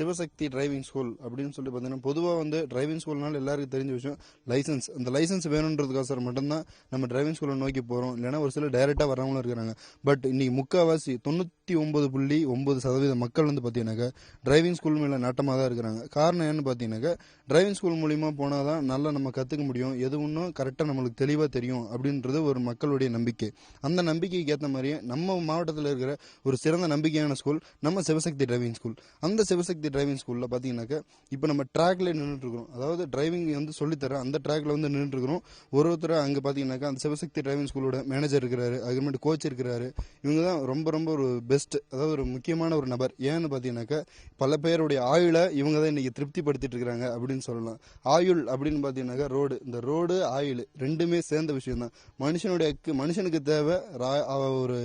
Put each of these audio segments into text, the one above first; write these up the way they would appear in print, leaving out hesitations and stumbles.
Sivasakthi driving school அப்படின்னு சொல்லி பார்த்தீங்கன்னா பொதுவாக வந்து டிரைவிங் ஸ்கூல்னால எல்லாருக்கும் தெரிஞ்ச விஷயம் லைசன்ஸ். அந்த லைசன்ஸ் வேணுன்றதுக்காக மட்டும்தான் நம்ம டிரைவிங் ஸ்கூலை நோக்கி போகிறோம். இல்லைன்னா ஒரு சில டைரெக்டாக வரவங்களும் இருக்கிறாங்க. பட் இன்னைக்கு முக்கால்வாசி 99.9% மக்கள் வந்து பார்த்தீங்கன்னாக்கா டிரைவிங் ஸ்கூல் மேலே நாட்டமாக தான் இருக்கிறாங்க. காரணம் என்னன்னு பார்த்தீங்கன்னாக்கா டிரைவிங் ஸ்கூல் மூலிமா போனால் தான் நல்லா நம்ம கற்றுக்க முடியும், எது ஒன்றும் கரெக்டாக நம்மளுக்கு தெளிவாக தெரியும் அப்படின்றது ஒரு மக்களுடைய நம்பிக்கை. அந்த நம்பிக்கைக்கு ஏற்ற மாதிரியே நம்ம மாவட்டத்தில் இருக்கிற ஒரு சிறந்த நம்பிக்கையான ஸ்கூல் நம்ம சிவசக்தி டிரைவிங் ஸ்கூல். அந்த சிவசக்தி டிரைவிங் ஸ்கூலில் பார்த்தீங்கன்னாக்கா இப்போ நம்ம ட்ராக்ல நின்றுட்டு இருக்கிறோம். அதாவது டிரைவிங் வந்து சொல்லித்தர அந்த ட்ராக்ல வந்து நின்றுட்டு இருக்கிறோம். ஒருத்தர் அங்கே பார்த்தீங்கன்னாக்கா அந்த சிவசக்தி டிரைவிங் ஸ்கூலோட மேனேஜர் இருக்கிறாரு, அதுக்கப்புறமேட்டு கோச் இருக்கிறாரு. இவங்க தான் ரொம்ப ரொம்ப ஒரு பெஸ்ட், அதாவது ஒரு முக்கியமான ஒரு நபர். ஏன்னு பார்த்தீங்கன்னாக்கா பல பேருடைய ஆயுளை இவங்க தான் இன்னைக்கு திருப்திப்படுத்திட்டு இருக்கிறாங்க அப்படின்னு சொல்லலாம். ஆயுள் அப்படின்னு பார்த்தீங்கன்னாக்கா ரோடு, இந்த ரோடு ஆயுள் ரெண்டுமே சேர்ந்த விஷயம் தான். மனுஷனுக்கு தேவை ஒரு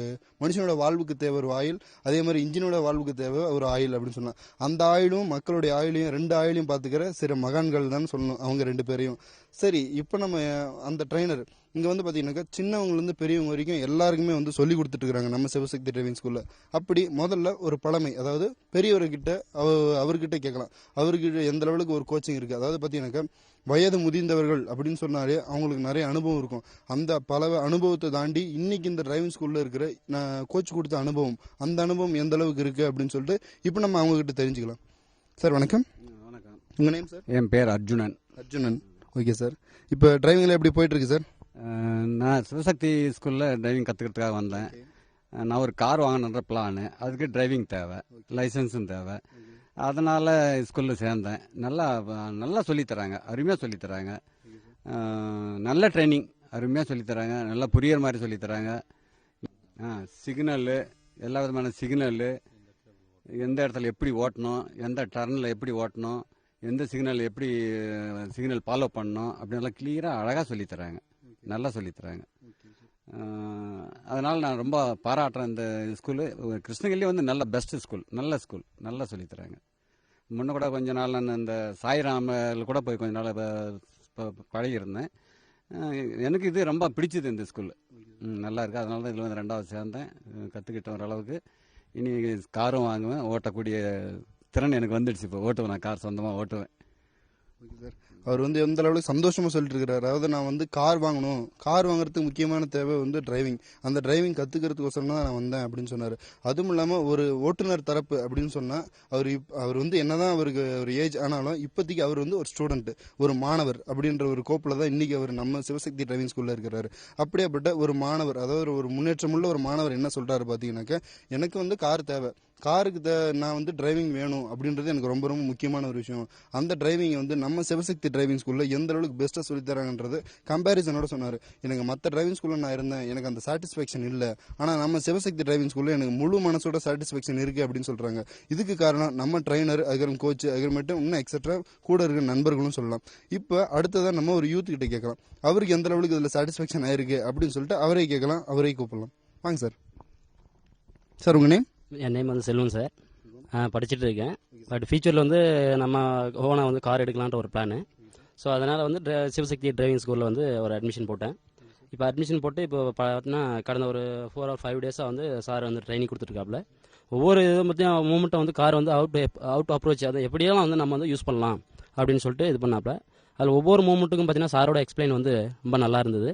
மனுஷனோட வாழ்வுக்கு தேவை ஒரு ஆயில், அதே மாதிரி இன்ஜினோட வாழ்வுக்கு தேவை ஒரு ஆயில் அப்படின்னு சொல்லலாம். அந்த ஆயிலும் மக்களுடைய ஆயிலையும் ரெண்டு ஆயிலையும் பார்த்துக்கிற சில மகான்கள் தான் சொல்லணும் அவங்க ரெண்டு பேரையும். சரி, இப்போ நம்ம அந்த ட்ரைனர் இங்கே வந்து பார்த்தீங்கன்னாக்கா சின்னவங்கலேருந்து பெரியவங்க வரைக்கும் எல்லாருக்குமே வந்து சொல்லி கொடுத்துட்டு இருக்காங்க நம்ம சிவசக்தி டிரைவிங் ஸ்கூலில். அப்படி முதல்ல ஒரு பழமை, அதாவது பெரியவர்கிட்ட அவர்கிட்ட கேட்கலாம், அவர்கிட்ட எந்த லெவலுக்கு ஒரு கோச்சிங் இருக்குது. அதாவது பார்த்தீங்கன்னாக்கா வயது முதிர்ந்தவர்கள் அப்படின்னு சொன்னாலே அவங்களுக்கு நிறைய அனுபவம் இருக்கும். அந்த பல அனுபவத்தை தாண்டி இன்னைக்கு இந்த டிரைவிங் ஸ்கூலில் இருக்கிற கோச் கொடுத்த அனுபவம், அந்த அனுபவம் எந்த அளவுக்கு இருக்குது அப்படின்னு சொல்லிட்டு இப்போ நம்ம அவங்ககிட்ட தெரிஞ்சுக்கலாம். சார் வணக்கம். வணக்கம். உங்கள் நேம் சார்? என் பேர் அர்ஜுனன். அர்ஜுனன். Okay sir. இப்போ டிரைவிங்கில் எப்படி போயிட்டுருக்கு சார்? நான் சிவசக்தி ஸ்கூலில் டிரைவிங் கற்றுக்கிறதுக்காக வந்தேன். நான் ஒரு கார் வாங்கணுன்ற பிளானு, அதுக்கு டிரைவிங் தேவை, லைசன்ஸும் தேவை. அதனால் ஸ்கூலில் சேர்ந்தேன். நல்லா சொல்லித்தராங்க, அருமையாக சொல்லித்தராங்க. நல்ல ட்ரைனிங், அருமையாக சொல்லித்தராங்க, நல்லா புரியுற மாதிரி சொல்லித்தராங்க. சிக்னலு, எல்லா விதமான சிக்னலு, எந்த இடத்துல எப்படி ஓட்டணும், எந்த டர்னில் எப்படி ஓட்டணும், எந்த சிக்னல் எப்படி சிக்னல் ஃபாலோ பண்ணணும் அப்படின்லாம் கிளியராக அழகாக சொல்லித்தராங்க, நல்லா சொல்லித்தராங்க. அதனால் நான் ரொம்ப பாராட்டுறேன் இந்த ஸ்கூலு. கிருஷ்ணகிரிலேயே வந்து நல்ல பெஸ்ட் ஸ்கூல், நல்ல ஸ்கூல், நல்லா சொல்லித்தராங்க. முன்ன கூட கொஞ்ச நாள் நான் இந்த சாய்ராமில் கூட போய் கொஞ்ச நாள் பழகியிருந்தேன். எனக்கு இது ரொம்ப பிடிச்சது இந்த ஸ்கூலு. நல்லா இருக்குது. அதனால தான் இதில் வந்து 2வது சேர்ந்தேன். கற்றுக்கிட்ட ஓரளவுக்கு இனி காரும் வாங்குவேன், ஓட்டக்கூடிய திறன் எனக்கு வந்துடுச்சு. இப்போ ஓட்டுவேன், நான் கார் சொந்தமாக ஓட்டுவேன். Okay sir. அவர் வந்து எந்த அளவுக்கு சந்தோஷமாக சொல்லிட்டு இருக்கிறார். அதாவது நான் வந்து கார் வாங்கணும், கார் வாங்குறதுக்கு முக்கியமான தேவை வந்து டிரைவிங், அந்த டிரைவிங் கற்றுக்கிறதுக்கோசரம் தான் நான் வந்தேன் அப்படின்னு சொன்னார். அதுவும் இல்லாமல் ஒரு ஓட்டுநர் தரப்பு அப்படின்னு சொன்னால் அவர் வந்து என்னதான் அவருக்கு ஒரு ஏஜ் ஆனாலும் இப்போதைக்கு அவர் வந்து ஒரு ஸ்டூடெண்ட், ஒரு மாணவர் அப்படின்ற ஒரு கோப்பில் தான் இன்றைக்கி அவர் நம்ம சிவசக்தி டிரைவிங் ஸ்கூலில் இருக்கிறாரு. அப்படியேப்பட்ட ஒரு மாணவர், அதாவது ஒரு முன்னேற்றமுள்ள ஒரு மாணவர் என்ன சொல்கிறாரு பார்த்தீங்கன்னாக்கா, எனக்கு வந்து கார் தேவை, காருக்கு நான் வந்து டிரைவிங் வேணும் அப்படின்றது எனக்கு ரொம்ப ரொம்ப முக்கியமான ஒரு விஷயம். அந்த டிரைவிங் வந்து நம்ம சிவசக்தி டிரைவிங் ஸ்கூலில் எந்த அளவுக்கு பெஸ்ட்டாக சொல்லித்தராங்கன்றது கம்பேரிசனோட சொன்னார். எனக்கு மற்ற டிரைவிங் ஸ்கூலில் நான் இருந்தேன், எனக்கு அந்த சாட்டிஸ்ஃபேக்ஷன் இல்லை. ஆனால் நம்ம சிவசக்தி டிரைவிங் ஸ்கூலில் எனக்கு முழு மனசோட சாட்டிஸ்ஃபேக்ஷன் இருக்குது அப்படின்னு சொல்கிறாங்க. இதுக்கு காரணம் நம்ம ட்ரைனர், அதுக்கப்புறம் கோச், அதுக்கப்புறமேட்டு இன்னும் எக்ஸட்ரா கூட இருக்கிற நண்பர்களும் சொல்லலாம். இப்போ அடுத்ததான் நம்ம ஒரு யூத் கிட்ட கேட்கலாம், அவருக்கு எந்த அளவுக்கு இதில் சாட்டிஸ்ஃபேக்ஷன் ஆயிருக்கு அப்படின்னு சொல்லிட்டு அவரே கேட்கலாம், அவரே கூப்பிடலாம். வாங்க சார். சார் உங்கள் நேம்? என் நேம் வந்து செல்வன் சார். படிச்சுட்டு இருக்கேன். பட் ஃபியூச்சரில் வந்து நம்ம ஓனாக வந்து கார் எடுக்கலான்ட்டு ஒரு பிளானு. ஸோ அதனால் வந்து சிவசக்தி டிரைவிங் ஸ்கூலில் வந்து ஒரு அட்மிஷன் போட்டேன். இப்போ அட்மிஷன் போட்டு இப்போ பார்த்தீங்கன்னா கடந்த ஒரு 4 or 5 டேஸாக வந்து சார் வந்து ட்ரைனிங் கொடுத்துருக்காப்புல. ஒவ்வொரு இதை பற்றியும் மூமெண்ட்டை வந்து கார் வந்து அவுட் அப்ரோச், அதை எப்படியெல்லாம் வந்து நம்ம வந்து யூஸ் பண்ணலாம் அப்படின்னு சொல்லிட்டு இது பண்ணாப்புல. அதில் ஒவ்வொரு மூமெண்ட்டுக்கும் பார்த்தீங்கன்னா சாரோட எக்ஸ்பிளைன் வந்து ரொம்ப நல்லா இருந்தது.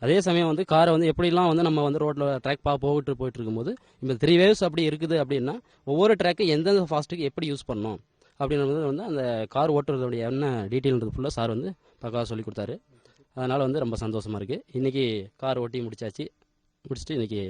அதே சமயம் வந்து காரை வந்து எப்படிலாம் வந்து நம்ம வந்து ரோட்டில் ட்ராக் போயிட்டு இருக்கும்போது இப்போ 3 waves அப்படி இருக்குது அப்படின்னா ஒவ்வொரு ட்ராக்கு எந்தெந்த ஃபாஸ்ட்டுக்கு எப்படி யூஸ் பண்ணணும் அப்படின்றது வந்து அந்த கார் ஓட்டுறதுடைய என்ன டீட்டெயில்ன்றது ஃபுல்லாக சார் வந்து பக்காவாக சொல்லி கொடுத்தாரு. அதனால் வந்து ரொம்ப சந்தோஷமாக இருக்குது. இன்றைக்கி கார் ஓட்டி முடிச்சுட்டு இன்றைக்கி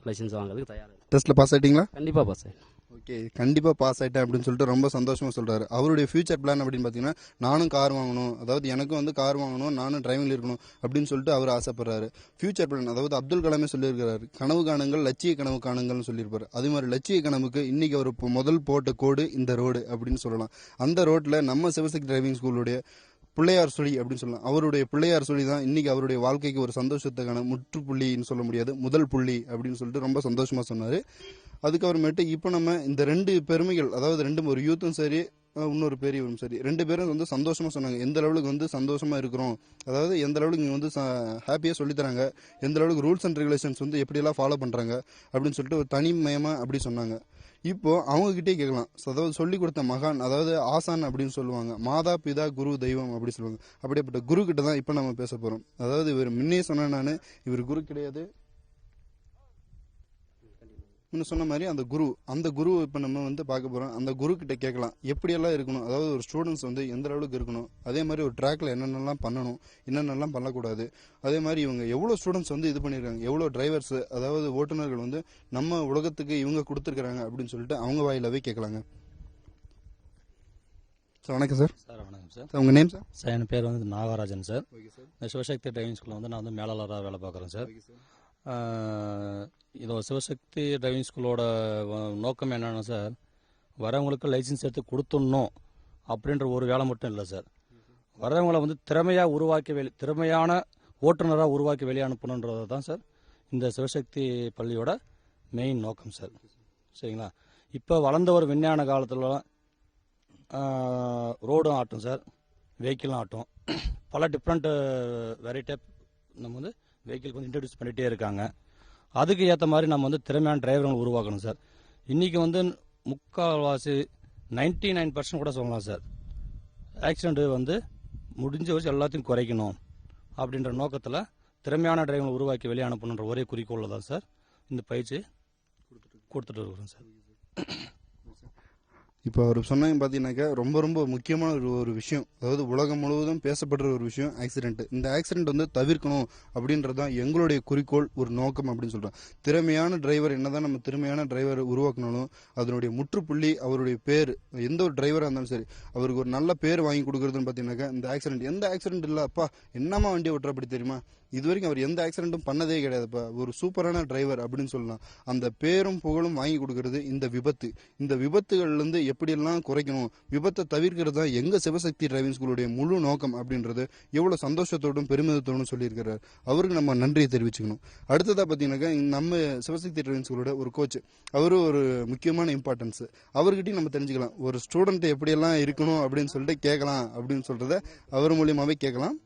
லைசன்ஸ் வாங்குறதுக்கு தயாராக இருக்குது. டெஸ்ட்டில் பாஸ் ஆகிட்டீங்களா? கண்டிப்பாக பாஸ் ஆகிட்டேன். ஓகே, கண்டிப்பாக பாஸ் ஆகிட்டேன் அப்படின்னு சொல்லிட்டு ரொம்ப சந்தோஷமாக சொல்கிறாரு. அவருடைய ஃபியூச்சர் பிளான் அப்படின்னு பார்த்தீங்கன்னா நானும் கார் வாங்கணும், அதாவது எனக்கும் வந்து கார் வாங்கணும், நானும் டிரைவிங்கில் இருக்கணும் அப்படின்னு சொல்லிட்டு அவர் ஆசைப்படுறாரு. ஃபியூச்சர் பிளான், அதாவது அப்துல் கலாமே சொல்லியிருக்கிறாரு, கனவு காணுங்கள், லட்சிய கனவு காணுங்கள்னு சொல்லியிருப்பார். அது மாதிரி லட்சிய கனவுக்கு இன்றைக்கி அவர் முதல் போட்ட கோடு இந்த ரோடு அப்படின்னு சொல்லலாம். அந்த ரோட்டில் நம்ம சிவசக்தி டிரைவிங் ஸ்கூலுடைய பிள்ளையார் சொல்லி அப்படின்னு சொல்லலாம். அவருடைய பிள்ளையார் சொல்லி தான் இன்னைக்கு அவருடைய வாழ்க்கைக்கு ஒரு சந்தோஷத்துக்கான முற்றுப்புள்ளின்னு சொல்ல முடியாது, முதல் புள்ளி அப்படின்னு சொல்லிட்டு ரொம்ப சந்தோஷமாக சொன்னார். அதுக்கப்புறமேட்டு இப்போ நம்ம இந்த 2 பெருமைகள், அதாவது ஒரு யூத்தும் சரி இன்னொரு பெரியவரும் சரி, 2 பேரும் வந்து சந்தோஷமாக சொன்னாங்க. எந்த அளவுக்கு வந்து சந்தோஷமாக இருக்கிறோம், அதாவது எந்த அளவுக்கு இங்கே வந்து ஹாப்பியாக சொல்லித்தராங்க, எந்த அளவுக்கு ரூல்ஸ் அண்ட் ரெகுலேஷன்ஸ் வந்து எப்படியெல்லாம் ஃபாலோ பண்ணுறாங்க அப்படின்னு சொல்லிட்டு ஒரு தனிமயமாக அப்படி சொன்னாங்க. இப்போ அவங்ககிட்டே கேட்கலாம். அதாவது சொல்லி கொடுத்த மகான், அதாவது ஆசான் அப்படின்னு சொல்லுவாங்க. மாதா பிதா குரு தெய்வம் அப்படி சொல்லுவாங்க. அப்படிப்பட்ட குரு கிட்ட தான் இப்போ நம்ம பேச போறோம். அதாவது இவர் முன்னே சொன்ன நான், இவர் குரு கிடையாது, முன்ன சொன்ன மாதிரி அந்த குரு இப்போ நம்ம வந்து பார்க்க போகிறோம். அந்த குரு கிட்ட கேட்கலாம் எப்படியெல்லாம் இருக்கணும், அதாவது ஒரு ஸ்டூடெண்ட்ஸ் வந்து எந்த அளவுக்கு இருக்கணும், அதே மாதிரி ஒரு ட்ராக்ல என்னென்னலாம் பண்ணணும், என்னென்னலாம் பண்ணக்கூடாது, அதே மாதிரி இவங்க எவ்வளோ ஸ்டூடெண்ட்ஸ் வந்து இது பண்ணியிருக்காங்க, எவ்வளோ டிரைவர்ஸ் அதாவது ஓட்டுநர்கள் வந்து நம்ம உலகத்துக்கு இவங்க கொடுத்துருக்குறாங்க அப்படின்னு சொல்லிட்டு அவங்க வாயிலாவே கேட்கலாங்க. சார் வணக்கம் சார். சார் வணக்கம் சார். உங்கள் நேம் சார்? சார் என் பேர் வந்து நாகராஜன் சார். Okay sir. இந்த சிவசக்தி டிரைவிங் ஸ்கூலில் வந்து நான் வந்து மேலாளராக வேலை பார்க்குறேன் சார். இதோ சிவசக்தி டிரைவிங் ஸ்கூலோட நோக்கம் என்னென்னா சார், வரவங்களுக்கு லைசன்ஸ் எடுத்து கொடுத்துடணும் அப்படின்ற ஒரு வேலை மட்டும் இல்லை சார். வரவங்களை வந்து திறமையான ஓட்டுநராக உருவாக்கி வெளியே அனுப்பணுன்றது தான் சார் இந்த சிவசக்தி பள்ளியோட மெயின் நோக்கம் சார். சரிங்களா? இப்போ வளர்ந்த ஒரு விஞ்ஞான காலத்தில் ரோடும் ஆட்டும் சார், வெஹிக்கிளும் ஆட்டும். பல டிஃப்ரெண்ட் வெரைட்டி நம்ம வந்து வெஹிக்கிளுக்கு வந்து இன்ட்ரடியூஸ் பண்ணிகிட்டே இருக்காங்க. அதுக்கு ஏற்ற மாதிரி நம்ம வந்து திறமையான டிரைவர்களை உருவாக்கணும் சார். இன்றைக்கி வந்து முக்கால்வாசி 99% கூட சொல்லலாம் சார், ஆக்சிடென்ட் வந்து முடிஞ்ச வச்சு எல்லாத்தையும் குறைக்கணும் அப்படின்ற நோக்கத்தில் திறமையான டிரைவர்களை உருவாக்கி வெளியே அனுப்பணுன்ற ஒரே குறிக்கோளில் தான் சார் இந்த பயிற்சி கொடுத்துட்டு இருக்கிறோம் சார். இப்போ அவர் சொன்னாங்க பார்த்தீங்கன்னாக்கா ரொம்ப ரொம்ப முக்கியமான ஒரு விஷயம், அதாவது உலகம் முழுவதும் பேசப்படுற ஒரு விஷயம் ஆக்சிடென்ட். இந்த ஆக்சிடென்ட் வந்து தவிர்க்கணும் அப்படின்றது தான் எங்களுடைய குறிக்கோள், ஒரு நோக்கம் அப்படின்னு சொல்கிறோம். திறமையான டிரைவர் என்னதான் நம்ம திறமையான டிரைவர் உருவாக்கினாலும் அதனுடைய முற்றுப்புள்ளி அவருடைய பேர். எந்த ஒரு டிரைவராக இருந்தாலும் சரி, அவருக்கு ஒரு நல்ல பேர் வாங்கி கொடுக்குறதுன்னு பார்த்தீங்கன்னாக்கா இந்த ஆக்சிடென்ட். எந்த ஆக்சிடென்ட் இல்லை அப்பா என்னமா வண்டியை ஓட்டுற அப்படி தெரியுமா, இது வரைக்கும் அவர் எந்த ஆக்சிடென்ட்டும் பண்ணதே கிடையாதுப்பா, ஒரு சூப்பரான டிரைவர் அப்படின்னு சொல்லலாம். அந்த பேரும் புகழும் வாங்கி கொடுக்கறது இந்த விபத்து. இந்த விபத்துகள்லேருந்து எப்படியெல்லாம் குறைக்கணும், விபத்தை தவிர்க்கிறது தான் எங்கள் சிவசக்தி டிரைவிங் ஸ்கூலுடைய முழு நோக்கம் அப்படின்றது எவ்வளோ சந்தோஷத்தோடும் பெருமிதத்தோடும் சொல்லியிருக்கிறார். அவருக்கு நம்ம நன்றியை தெரிவிச்சுக்கணும். அடுத்ததாக பார்த்தீங்கன்னாக்கா நம்ம சிவசக்தி டிரைவிங் ஸ்கூலோட ஒரு கோச், அவரும் ஒரு முக்கியமான இம்பார்ட்டன்ஸ். அவர்கிட்டையும் நம்ம தெரிஞ்சுக்கலாம் ஒரு ஸ்டூடெண்ட் எப்படியெல்லாம் இருக்கணும் அப்படின்னு சொல்லிட்டு கேட்கலாம் அப்படின்னு சொல்கிறத அவர் மூலியமாகவே கேட்கலாம்.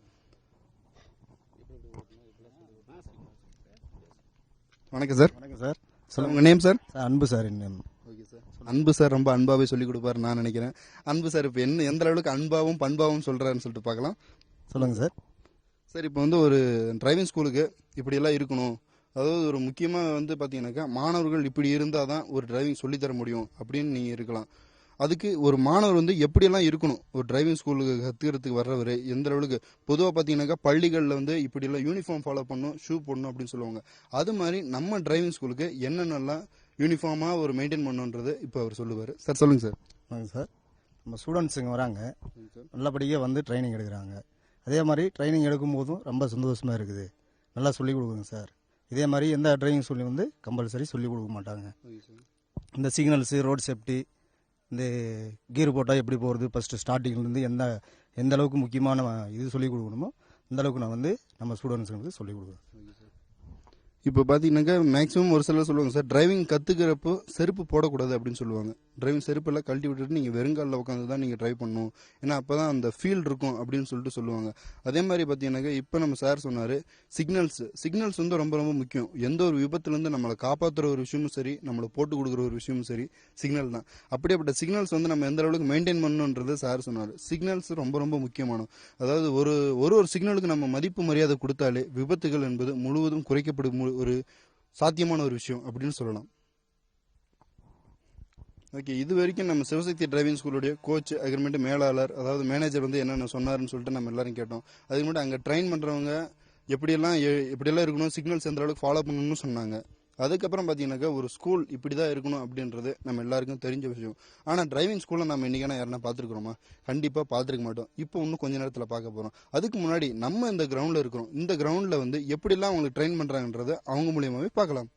வணக்கம் சார். வணக்கம் சார். சார் உங்கள் நேம் சார்? சார் அன்பு சார். என் நேம். Okay sir. அன்பு சார் ரொம்ப அன்பாவே சொல்லி கொடுப்பாரு நான் நினைக்கிறேன். அன்பு சார் இப்போ எந்த அளவுக்கு அன்பாவும் பண்பாவும் சொல்கிறாருன்னு சொல்லிட்டு பார்க்கலாம். சொல்லுங்கள் சார். சார் இப்போ வந்து ஒரு டிரைவிங் ஸ்கூலுக்கு இப்படியெல்லாம் இருக்கணும், அதாவது ஒரு முக்கியமாக வந்து பார்த்தீங்கன்னாக்கா மாணவர்கள் இப்படி இருந்தால் தான் ஒரு டிரைவிங் சொல்லித்தர முடியும் அப்படின்னு நீங்கள் இருக்கலாம். அதுக்கு ஒரு மாணவர் வந்து எப்படியெல்லாம் இருக்கணும், ஒரு டிரைவிங் ஸ்கூலுக்கு கற்றுக்கிறதுக்கு வர்றவர் எந்த அளவுக்கு பொதுவாக பார்த்தீங்கன்னாக்கா பள்ளிகளில் வந்து இப்படியெல்லாம் யூனிஃபார்ம் ஃபாலோ பண்ணணும், ஷூ போடணும் அப்படின்னு சொல்லுவாங்க. அது மாதிரி நம்ம டிரைவிங் ஸ்கூலுக்கு என்னென்னலாம் யூனிஃபார்மாக ஒரு மெயின்டைன் பண்ணணுன்றது இப்போ அவர் சொல்லுவார். சார் சொல்லுங்கள் சார். வாங்க சார். நம்ம ஸ்டூடெண்ட்ஸ் இங்கே வராங்க, நல்லபடியாக வந்து ட்ரைனிங் எடுக்கிறாங்க. அதே மாதிரி ட்ரைனிங் எடுக்கும் போதும் ரொம்ப சந்தோஷமாக இருக்குது. நல்லா சொல்லிக் கொடுக்குங்க சார். இதே மாதிரி எந்த டிரைவிங் ஸ்கூல்லையும் வந்து கம்பல்சரி சொல்லிக் கொடுக்க மாட்டாங்க. இந்த சிக்னல்ஸு, ரோட் சேஃப்டி, இந்த கீர் போட்டால் எப்படி போகிறது, ஃபஸ்ட்டு ஸ்டார்டிங்லேருந்து எந்த அளவுக்கு முக்கியமான இது சொல்லிக் கொடுக்கணுமோ அந்த அளவுக்கு நான் வந்து நம்ம ஸ்டூடெண்ட்ஸுக்கு சொல்லிக் கொடுக்குறேன். இப்போ பார்த்தீங்கன்னாக்கா மேக்ஸிமம் ஒரு சிலர் சொல்லுவாங்க சார், டிரைவிங் கற்றுக்கிறப்போ செருப்பு போடக்கூடாது அப்படின்னு சொல்லுவாங்க. டிரைவிங் செருப்பெல்லாம் கழட்டி விட்டுட்டு நீங்கள் வெறுங்காலில் உட்காந்து தான் நீங்கள் ட்ரைவ் பண்ணணும், ஏன்னா அப்போ தான் அந்த ஃபீல் இருக்கும் அப்படின்னு சொல்லிட்டு சொல்லுவாங்க. அதே மாதிரி பார்த்தீங்கன்னாக்கா இப்போ நம்ம சார் சொன்னார் சிக்னல்ஸ் வந்து ரொம்ப ரொம்ப முக்கியம். எந்த ஒரு விபத்துலேருந்து நம்மளை காப்பாற்றுற ஒரு விஷயமும் சரி, நம்மளை போட்டு கொடுக்குற ஒரு விஷயமும் சரி, சிக்னல் தான். அப்படியேப்பட்ட சிக்னல்ஸ் வந்து நம்ம எந்த அளவுக்கு மெயின்டைன் பண்ணணுன்றது சார் சொன்னார். சிக்னல்ஸ் ரொம்ப ரொம்ப முக்கியமானது. அதாவது ஒரு சிக்னலுக்கு நம்ம மதிப்பு மரியாதை கொடுத்தாலே விபத்துகள் என்பது முழுவதும் குறைக்கப்படும் ஒரு சாத்தியமான ஒரு விஷயம் அப்படின்னு சொல்லலாம். ஓகே, இது வரைக்கும் நம்ம சிவசக்தி டிரைவிங் ஸ்கூலுடைய கோச், அக்ரிமெண்ட் மேலாளர், அதாவது மேனேஜர் வந்து என்னென்ன சொன்னாருன்னு சொல்லிட்டு நம்ம எல்லாரும் கேட்டோம். அதுக்கு மட்டும் அங்கே ட்ரெயின் பண்ணுறவங்க எப்படியெல்லாம் இருக்கணும், சிக்னல்ஸ் எந்த அளவுக்கு ஃபாலோ பண்ணணும்னு சொன்னாங்க. அதுக்கப்புறம் பார்த்தீங்கன்னாக்கா ஒரு ஸ்கூல் இப்படி தான் இருக்கணும் அப்படின்றது நம்ம எல்லாருக்கும் தெரிஞ்ச விஷயம். ஆனால் டிரைவிங் ஸ்கூலில் நம்ம இன்றைக்கான யாருன்னா பார்த்துருக்குறோமா? கண்டிப்பாக பார்த்துருக்க மாட்டோம். இப்போ இன்னும் கொஞ்ச நேரத்தில் பார்க்க போகிறோம். அதுக்கு முன்னாடி நம்ம இந்த கிரவுண்டில் இருக்கிறோம். இந்த கிரவுண்டில் வந்து எப்படிலாம் அவங்களுக்கு ட்ரெயின் பண்ணுறாங்கன்றதை அவங்க மூலியமாகவே பார்க்கலாம்.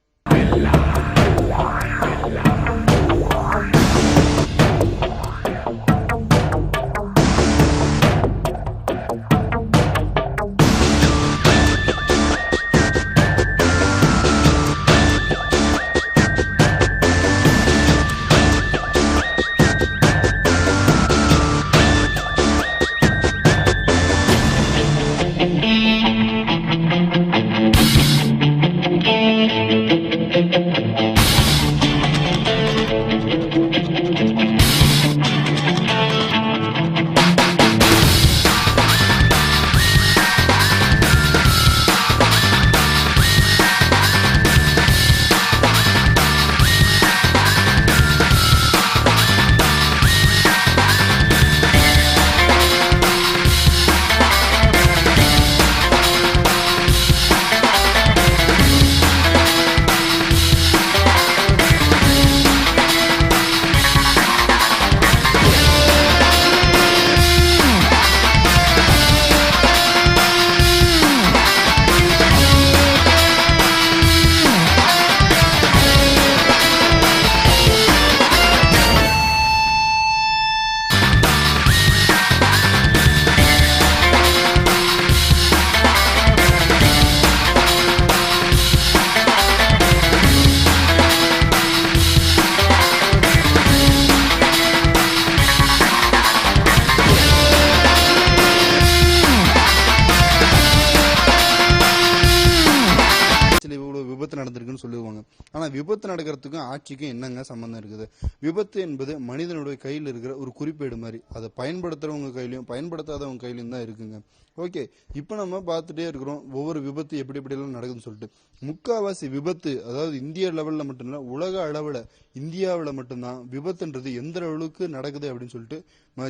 விபத்து நடந்திருக்குன்னு சொல்லுவாங்க. ஆனால் விபத்து நடக்கிறதுக்கும் ஆட்சிக்கும் என்னங்க சம்மந்தம் இருக்குது? விபத்து என்பது மனிதனுடைய கையில் இருக்கிற ஒரு குறிப்பேடு மாதிரி. அதை பயன்படுத்துறவங்க கையிலையும் பயன்படுத்தாதவங்க கையிலையும் தான் இருக்குங்க. ஓகே, இப்போ நம்ம பார்த்துட்டே இருக்கிறோம் ஒவ்வொரு விபத்து எப்படி எப்படியெல்லாம் நடக்குதுன்னு சொல்லிட்டு. முக்காவாசி விபத்து, அதாவது இந்திய லெவலில் மட்டும் இல்லை, உலக அளவில் இந்தியாவில் மட்டும்தான் விபத்துன்றது எந்த அளவுக்கு நடக்குது அப்படின்னு சொல்லிட்டு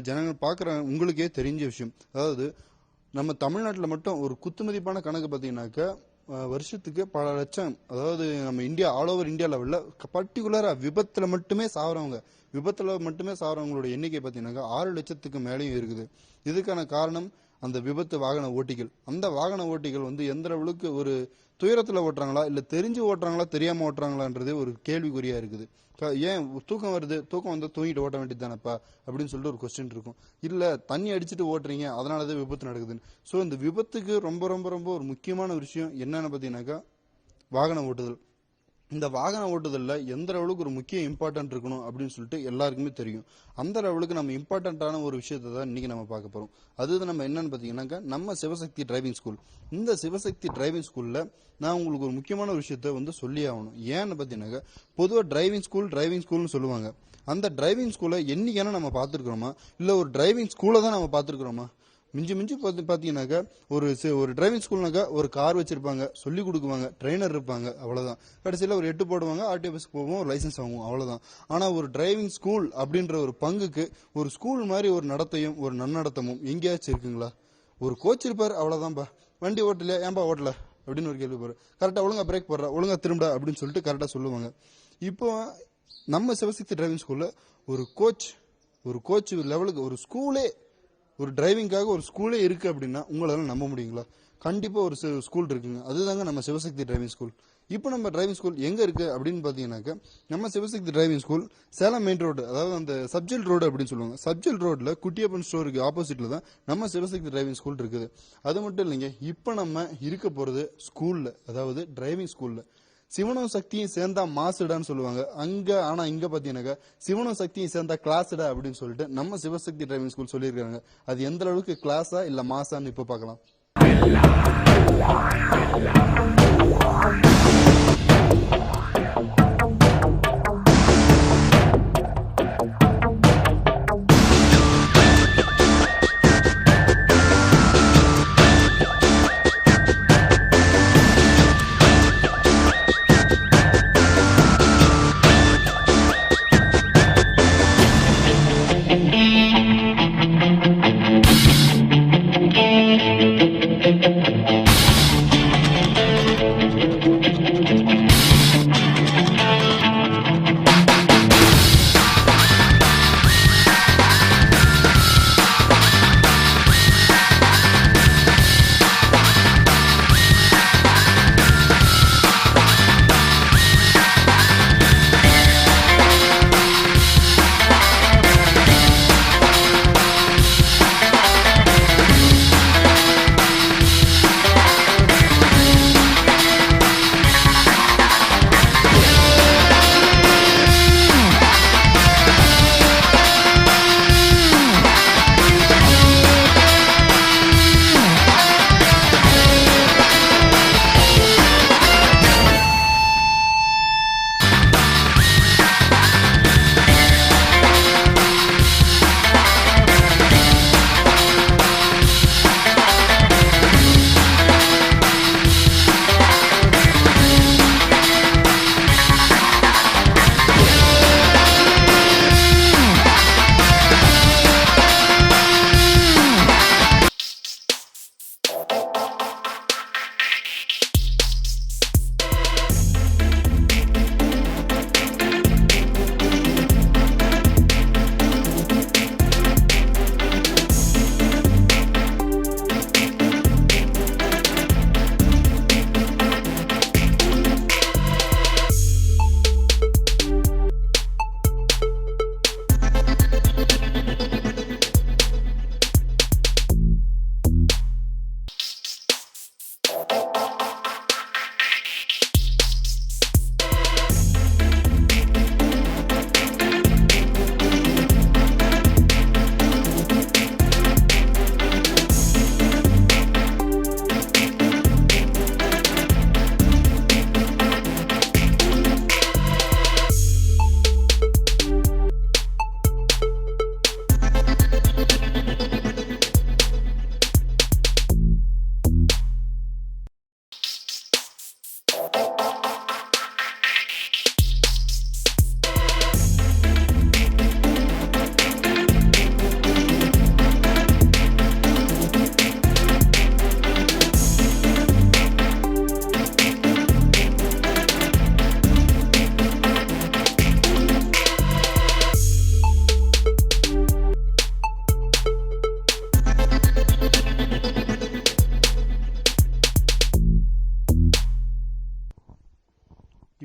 ஜனங்கள் பார்க்குறாங்க. உங்களுக்கே தெரிஞ்ச விஷயம். அதாவது நம்ம தமிழ்நாட்டில் மட்டும் ஒரு குத்துமதிப்பான கணக்கு பார்த்தீங்கன்னாக்கா வருஷத்துக்கு பல லட்சம், அதாவது நம்ம இந்தியா ஆல் ஓவர் இந்தியா லெவலில் பர்டிகுலராக விபத்தில் மட்டுமே சாகிறவங்களோட எண்ணிக்கை பார்த்தீங்கன்னாக்கா 6 லட்சத்துக்கு மேலேயும் இருக்குது. இதுக்கான காரணம் அந்த விபத்து வாகன ஓட்டிகள். அந்த வாகன ஓட்டிகள் எந்த அளவுக்கு ஒரு துயரத்தில் ஓட்டுறாங்களா, இல்லை தெரிஞ்சு ஓட்டுறாங்களா, தெரியாமல் ஓட்டுறாங்களான்றது ஒரு கேள்விக்குறியா இருக்குது. ஏன் தூக்கம் வருது, தூக்கம் வந்து தூங்கிட்டு ஓட்ட வேண்டியது தானப்பா அப்படின்னு சொல்லிட்டு ஒரு கொஸ்டின் இருக்கும். இல்லை தண்ணி அடிச்சுட்டு ஓட்டுறீங்க, அதனாலதான் விபத்து நடக்குதுன்னு. ஸோ இந்த விபத்துக்கு ரொம்ப ரொம்ப ரொம்ப ஒரு முக்கியமான விஷயம் என்னன்னு பார்த்தீங்கன்னாக்கா வாகன ஓட்டுதல். இந்த வாகன ஓட்டுதலில் எந்த லெவலுக்கு ஒரு முக்கிய இம்பார்ட்டன்ட் இருக்கணும் அப்படின்னு சொல்லிட்டு எல்லாருக்குமே தெரியும். அந்த லெவலுக்கு நம்ம இம்பார்ட்டண்ட்டான ஒரு விஷயத்தை தான் இன்னைக்கு நம்ம பார்க்க போகிறோம். அது நம்ம என்னன்னு பார்த்தீங்கன்னாக்கா நம்ம சிவசக்தி டிரைவிங் ஸ்கூல். இந்த சிவசக்தி டிரைவிங் ஸ்கூலில் நான் உங்களுக்கு ஒரு முக்கியமான ஒரு விஷயத்த சொல்லி ஆகணும். ஏன்னு பார்த்தீங்கன்னாக்கா பொதுவாக டிரைவிங் ஸ்கூல்னு சொல்லுவாங்க. அந்த டிரைவிங் ஸ்கூலை என்னைக்கான நம்ம பார்த்துருக்குறோமா, இல்லை ஒரு டிரைவிங் ஸ்கூலை தான் நம்ம பார்த்துருக்குறோமா? மிஞ்சி பார்த்தீங்கன்னாக்கா ஒரு டிரைவிங் ஸ்கூல்னாக்கா ஒரு கார் வச்சிருப்பாங்க, சொல்லி கொடுக்குவாங்க, ட்ரெயினர் இருப்பாங்க, அவ்வளோதான். கடைசியில் ஒரு 8 போடுவாங்க, ஆர்டிஓ ஆஃபீஸ்க்கு போவோம், ஒரு லைசன்ஸ் வாங்குவோம், அவ்வளோதான். ஆனால் ஒரு டிரைவிங் ஸ்கூல் அப்படின்ற ஒரு பங்குக்கு ஒரு ஸ்கூல் மாதிரி ஒரு நடத்தையும் ஒரு நன்னடத்தமும் எங்கேயாச்சும் இருக்குங்களா? ஒரு கோச் இருப்பார், அவ்வளோதான்ப்பா. வண்டி ஓட்டலையா, ஏன்பா ஓட்டல அப்படின்னு ஒரு கேள்வி போடுற. கரெக்டாக ஒழுங்கா பிரேக் போடுறா, ஒழுங்கா திரும்பா அப்படின்னு சொல்லிட்டு கரெக்டாக சொல்லுவாங்க. இப்போ நம்ம சிவசக்தி டிரைவிங் ஸ்கூலில் ஒரு கோச் லெவலுக்கு ஒரு ஸ்கூலே, ஒரு டிரைவிங்காக ஒரு ஸ்கூலே இருக்கு அப்படின்னா உங்களால நம்ப முடியுங்களா? கண்டிப்பா ஒரு ஸ்கூல் இருக்குங்க. அதுதாங்க நம்ம சிவசக்தி டிரைவிங் ஸ்கூல். இப்போ நம்ம டிரைவிங் ஸ்கூல் எங்க இருக்கு அப்படின்னு பாத்தீங்கன்னாக்க நம்ம Sivasakthi driving school Salem main road, அதாவது அந்த சப்ஜெல் ரோடு அப்படின்னு சொல்லுவாங்க. சப்ஜெல் ரோட்ல குட்டியப்பன் ஸ்டோருக்கு ஆப்போசிட்ல தான் நம்ம சிவசக்தி டிரைவிங் ஸ்கூல் இருக்குது. அது மட்டும் இல்லைங்க, இப்போ நம்ம இருக்க போறது ஸ்கூல்ல, அதாவது டிரைவிங் ஸ்கூல்ல. சிவனும் சக்தியும் சேர்ந்தா மாசுடான்னு சொல்லுவாங்க அங்க. ஆனா இங்க பாத்தீங்கன்னாக்கா சிவனும் சக்தியும் சேர்ந்தா கிளாஸ்டா அப்படின்னு சொல்லிட்டு நம்ம சிவசக்தி டிரைவிங் ஸ்கூல் சொல்லியிருக்காங்க. அது எந்த அளவுக்கு கிளாஸா இல்ல மாசான்னு இப்ப பார்க்கலாம்.